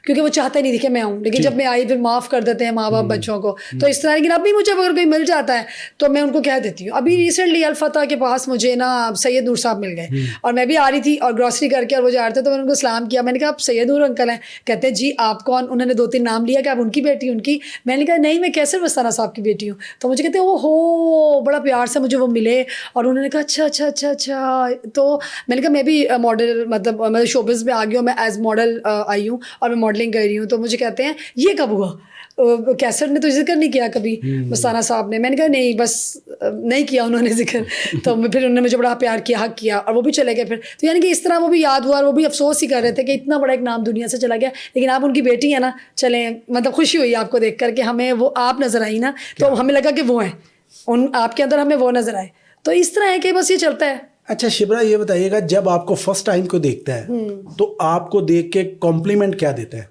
S2: کیونکہ وہ چاہتے نہیں تھے کہ میں آؤں. لیکن جب میں آئی پھر معاف کر دیتے ہیں ماں باپ بچوں کو, تو اس طرح. لیکن اب بھی مجھے اگر کوئی مل جاتا ہے تو میں ان کو کہہ دیتی ہوں. ابھی ریسنٹلی الفتح کے پاس مجھے نا سید نور صاحب مل گئے, اور میں بھی آ رہی تھی اور گروسری کر کے, اور وہ جا رہے تھے, تو میں نے ان کو سلام کیا. میں نے کہا آپ سید نور انکل ہیں؟ کہتے ہیں جی آپ کون؟ انہوں نے 2-3 نام لیا کہ آپ ان کی بیٹی ان کی. میں نے کہا نہیں میں کیسر مستانہ صاحب کی بیٹی ہوں. تو مجھے کہتے ہیں او ہو, بڑا پیار سے مجھے وہ ملے, اور انہوں نے کہا اچھا. تو میں نے کہا میں بھی ماڈل مطلب میں شوبز میں آ گئی ہوں, میں ایز ماڈل آئی ہوں, اور میں ماڈلنگ کر رہی ہوں. تو مجھے کہتے ہیں یہ کب ہوا, کیسر نے تو ذکر نہیں کیا کبھی مستانہ صاحب نے. میں نے کہا نہیں بس نہیں کیا انہوں نے ذکر. تو پھر انہوں نے مجھے بڑا پیار کیا, حق کیا, اور وہ بھی چلے گئے پھر. تو یعنی کہ اس طرح وہ بھی یاد ہوا, اور وہ بھی افسوس ہی کر رہے تھے کہ اتنا بڑا ایک نام دنیا سے چلا گیا, لیکن آپ ان کی بیٹی ہیں نا. چلیں مطلب خوشی ہوئی آپ کو دیکھ کر کہ ہمیں وہ آپ نظر آئی نا, تو ہمیں لگا کہ وہ ہیں, ان آپ کے اندر ہمیں وہ نظر آئے. تو اس طرح ہے کہ بس یہ چلتا ہے.
S1: اچھا شبرا یہ بتائیے گا, جب آپ کو فرسٹ ٹائم کو دیکھتا ہے تو آپ کو دیکھ کے کمپلیمنٹ کیا دیتا ہے؟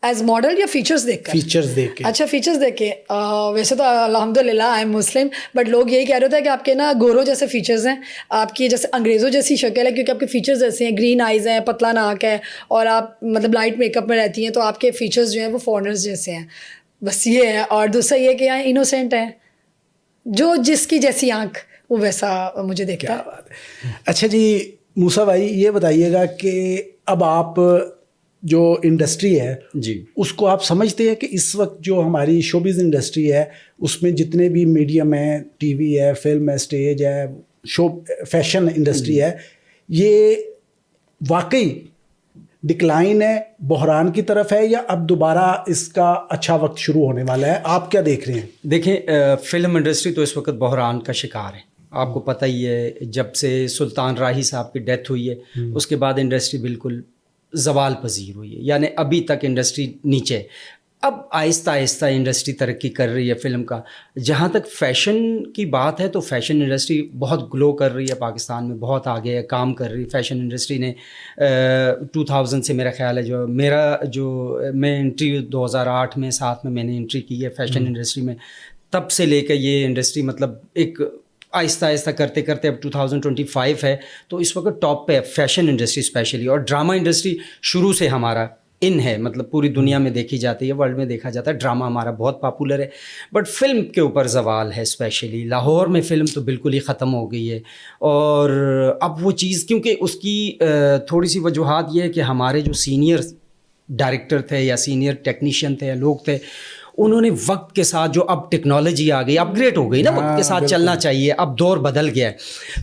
S2: ایز ماڈل یا فیچرز دیکھ کر؟
S1: فیچرز دیکھ کے.
S2: اچھا فیچرز دیکھ کے, ویسے تو الحمد للہ آئی ایم مسلم, بٹ لوگ یہی کہہ رہے تھے کہ آپ کے نا گوروں جیسے فیچرز ہیں, آپ کی جیسے انگریزوں جیسی شکل ہے, کیونکہ آپ کے فیچرز ایسے ہیں, گرین آئیز ہیں, پتلا ناک ہے, اور آپ مطلب لائٹ میک اپ میں رہتی ہیں, تو آپ کے فیچرز جو ہیں وہ فارنرز جیسے ہیں. بس یہ ہے. اور دوسرا یہ کہ یہاں انوسینٹ ہیں, جو جس کی جیسی آنکھ وہ ویسا مجھے دیکھتا ہے.
S1: اچھا جی موسیٰ بھائی یہ بتائیے گا کہ اب آپ جو انڈسٹری ہے
S3: جی
S1: اس کو آپ سمجھتے ہیں کہ اس وقت جو ہماری شوبز انڈسٹری ہے اس میں جتنے بھی میڈیم ہیں, ٹی وی ہے, فلم ہے, اسٹیج ہے, فیشن انڈسٹری ہے, یہ واقعی ڈکلائن ہے, بحران کی طرف ہے, یا اب دوبارہ اس کا اچھا وقت شروع ہونے والا ہے؟ آپ کیا دیکھ رہے ہیں؟
S3: دیکھیں فلم انڈسٹری تو اس وقت بحران کا شکار ہے. آپ کو پتہ ہی ہے جب سے سلطان راہی صاحب کی ڈیتھ ہوئی ہے اس کے بعد انڈسٹری بالکل زوال پذیر ہوئی ہے, یعنی ابھی تک انڈسٹری نیچے ہے. اب آہستہ آہستہ انڈسٹری ترقی کر رہی ہے فلم کا. جہاں تک فیشن کی بات ہے تو فیشن انڈسٹری بہت گلو کر رہی ہے, پاکستان میں بہت آگے ہے, کام کر رہی ہے فیشن انڈسٹری نے. 2000 سے میرا خیال ہے میں انٹری 2008 میں 7 میں نے انٹری کی ہے فیشن انڈسٹری میں. تب سے لے کے یہ انڈسٹری مطلب ایک آہستہ آہستہ کرتے کرتے اب 2025 ہے, تو اس وقت ٹاپ پہ ہے فیشن انڈسٹری اسپیشلی. اور ڈرامہ انڈسٹری شروع سے ہمارا ان ہے, مطلب پوری دنیا میں دیکھی جاتی ہے, ورلڈ میں دیکھا جاتا ہے, ڈرامہ ہمارا بہت پاپولر ہے. بٹ فلم کے اوپر زوال ہے, اسپیشلی لاہور میں فلم تو بالکل ہی ختم ہو گئی ہے. اور اب وہ چیز کیونکہ اس کی تھوڑی سی وجوہات یہ ہے کہ ہمارے جو سینئر ڈائریکٹر تھے یا سینئر ٹیکنیشین تھے یا لوگ تھے, انہوں نے وقت کے ساتھ جو اب ٹیکنالوجی آ گئی اپ گریڈ ہو گئی نا, وقت کے ساتھ چلنا چاہیے, اب دور بدل گیا ہے,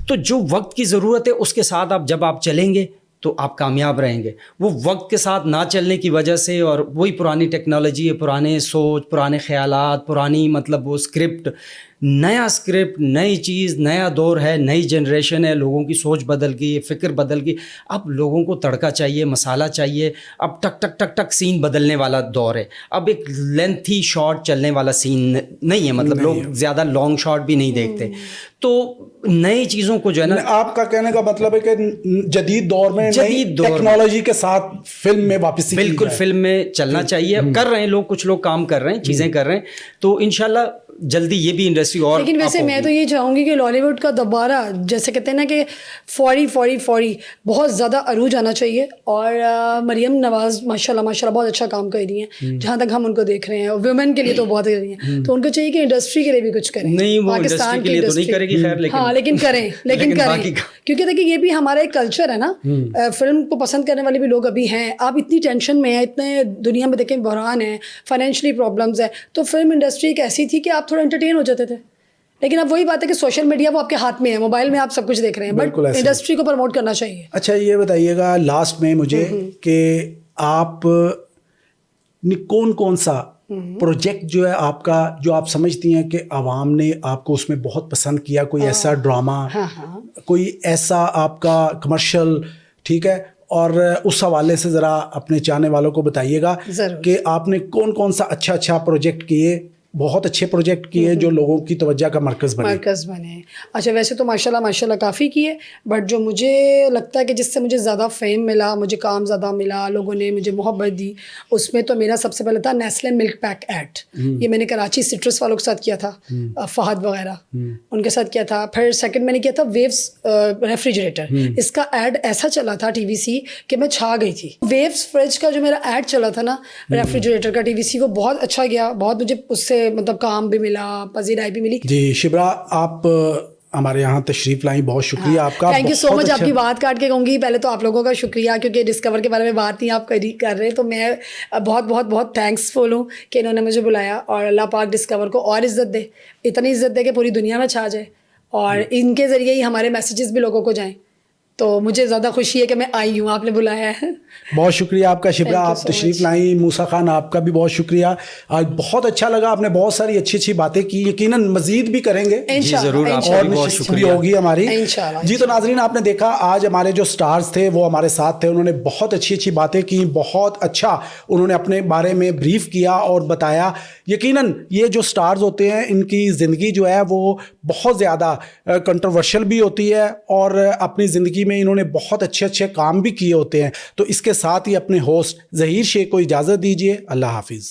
S3: تو جو وقت کی ضرورت ہے اس کے ساتھ آپ جب آپ چلیں گے تو آپ کامیاب رہیں گے. وہ وقت کے ساتھ نہ چلنے کی وجہ سے, اور وہی پرانی ٹیکنالوجی, پرانے سوچ, پرانے خیالات, پرانی مطلب وہ اسکرپٹ, نیا اسکرپٹ, نئی چیز, نیا دور ہے, نئی جنریشن ہے, لوگوں کی سوچ بدل گئی, فکر بدل گئی. اب لوگوں کو تڑکا چاہیے, مسالہ چاہیے. اب ٹک ٹک ٹک ٹک سین بدلنے والا دور ہے. اب ایک لینتھی شارٹ چلنے والا سین نہیں ہے, مطلب لوگ زیادہ لانگ شارٹ بھی نہیں دیکھتے. تو نئی چیزوں کو جو ہے نا,
S1: آپ کا کہنے کا مطلب ہے کہ جدید دور میں ٹیکنالوجی کے ساتھ فلم میں واپس
S3: بالکل فلم میں چلنا چاہیے. کر رہے ہیں لوگ, کچھ لوگ کام کر رہے ہیں, چیزیں کر رہے ہیں, تو انشاءاللہ جلدی یہ بھی انڈسٹری اور.
S2: لیکن ویسے میں تو یہ چاہوں گی کہ لالی ووڈ کا دوبارہ جیسے کہتے ہیں نا کہ فوری بہت زیادہ عروج آنا چاہیے. اور مریم نواز ماشاء اللہ بہت اچھا کام کر رہی ہیں جہاں تک ہم ان کو دیکھ رہے ہیں, اور ویمن کے لیے تو بہت کر رہی ہیں, تو ان کو چاہیے کہ انڈسٹری کے لیے بھی کچھ کریں.
S3: نہیں, وہ انڈسٹری کے لیے تو نہیں کرے گی خیر,
S2: ہاں لیکن کریں کیونکہ دیکھیں یہ بھی ہمارا ایک کلچر ہے نا, فلم کو پسند کرنے والے بھی لوگ ابھی ہیں. آپ اتنی ٹینشن میں ہیں, اتنے دنیا میں دیکھیں بحران ہے, فائنینشلی پرابلمس ہے, تو فلم انڈسٹری ایک ایسی تھی کہ آپ تھوڑا انٹرٹین ہو جاتے تھے. لیکن اب وہی بات ہے کہ سوشل میڈیا وہ آپ کے ہاتھ میں ہے, موبائل میں آپ سب کچھ دیکھ رہے ہیں, بٹ انڈسٹری کو پروموٹ کرنا چاہیے.
S1: اچھا یہ بتائیے گا لاسٹ میں مجھے کہ آپ کون سا پروجیکٹ جو ہے آپ کا, جو آپ سمجھتی ہیں کہ عوام نے آپ کو اس میں بہت پسند کیا, کوئی ایسا ڈرامہ, کوئی ایسا آپ کا کمرشل, ٹھیک ہے, اور اس حوالے سے ذرا اپنے چاہنے والوں کو بتائیے گا کہ آپ نے کون سا اچھا پروجیکٹ کیے, بہت اچھے پروجیکٹ کیے جو لوگوں کی توجہ کا مرکز بنے.
S2: اچھا ویسے تو ماشاءاللہ کافی کیے, بٹ جو مجھے لگتا ہے کہ جس سے مجھے زیادہ فیم ملا, مجھے کام زیادہ ملا, لوگوں نے مجھے محبت دی, اس میں تو میرا سب سے پہلے تھا نیسلے ملک پیک ایڈ. یہ میں نے کراچی سٹرس والوں کے ساتھ کیا تھا, فہد وغیرہ ان کے ساتھ کیا تھا. پھر سیکنڈ میں نے کیا تھا ویوز ریفریجریٹر, اس کا ایڈ ایسا چلا تھا ٹی وی سی کہ میں چھا گئی تھی. ویوز فریج کا جو میرا ایڈ چلا تھا نا ریفریجریٹر کا ٹی وی سی, وہ بہت اچھا گیا, بہت مجھے اس سے مطلب کام بھی ملا, پذیرائی بھی ملی.
S1: جی شبرا, آپ ہمارے یہاں تشریف لائیں, بہت شکریہ آپ کا.
S2: تھینک یو سو مچ. آپ کی بات کاٹ کے کہوں گی پہلے تو آپ لوگوں کا شکریہ, کیونکہ ڈسکور کے بارے میں بات نہیں آپ کر رہے, تو میں بہت تھینکس فل ہوں کہ انہوں نے مجھے بلایا. اور اللہ پاک ڈسکور کو اور عزت دے, اتنی عزت دے کہ پوری دنیا میں چھا جائے, اور ان کے ذریعے ہی ہمارے میسیجز بھی لوگوں کو جائیں. تو مجھے زیادہ خوشی ہے کہ میں آئی ہوں, آپ نے بلایا ہے.
S1: بہت شکریہ آپ کا شبرا, آپ تشریف لائیں. موسیٰ خان آپ کا بھی بہت شکریہ, آج بہت اچھا لگا, آپ نے بہت ساری اچھی باتیں کی, یقیناً مزید بھی کریں گے
S3: ضرور,
S1: اور بہت شکریہ ہوگی ہماری. جی تو ناظرین, آپ نے دیکھا آج ہمارے جو سٹارز تھے وہ ہمارے ساتھ تھے, انہوں نے بہت اچھی باتیں کی, بہت اچھا انہوں نے اپنے بارے میں بریف کیا اور بتایا. یقیناً یہ جو سٹارز ہوتے ہیں ان کی زندگی جو ہے وہ بہت زیادہ کنٹروورشل بھی ہوتی ہے, اور اپنی زندگی میں انہوں نے بہت اچھے کام بھی کیے ہوتے ہیں. تو اس کے ساتھ ہی اپنے ہوسٹ ظہیر شیخ کو اجازت دیجیے. اللہ حافظ.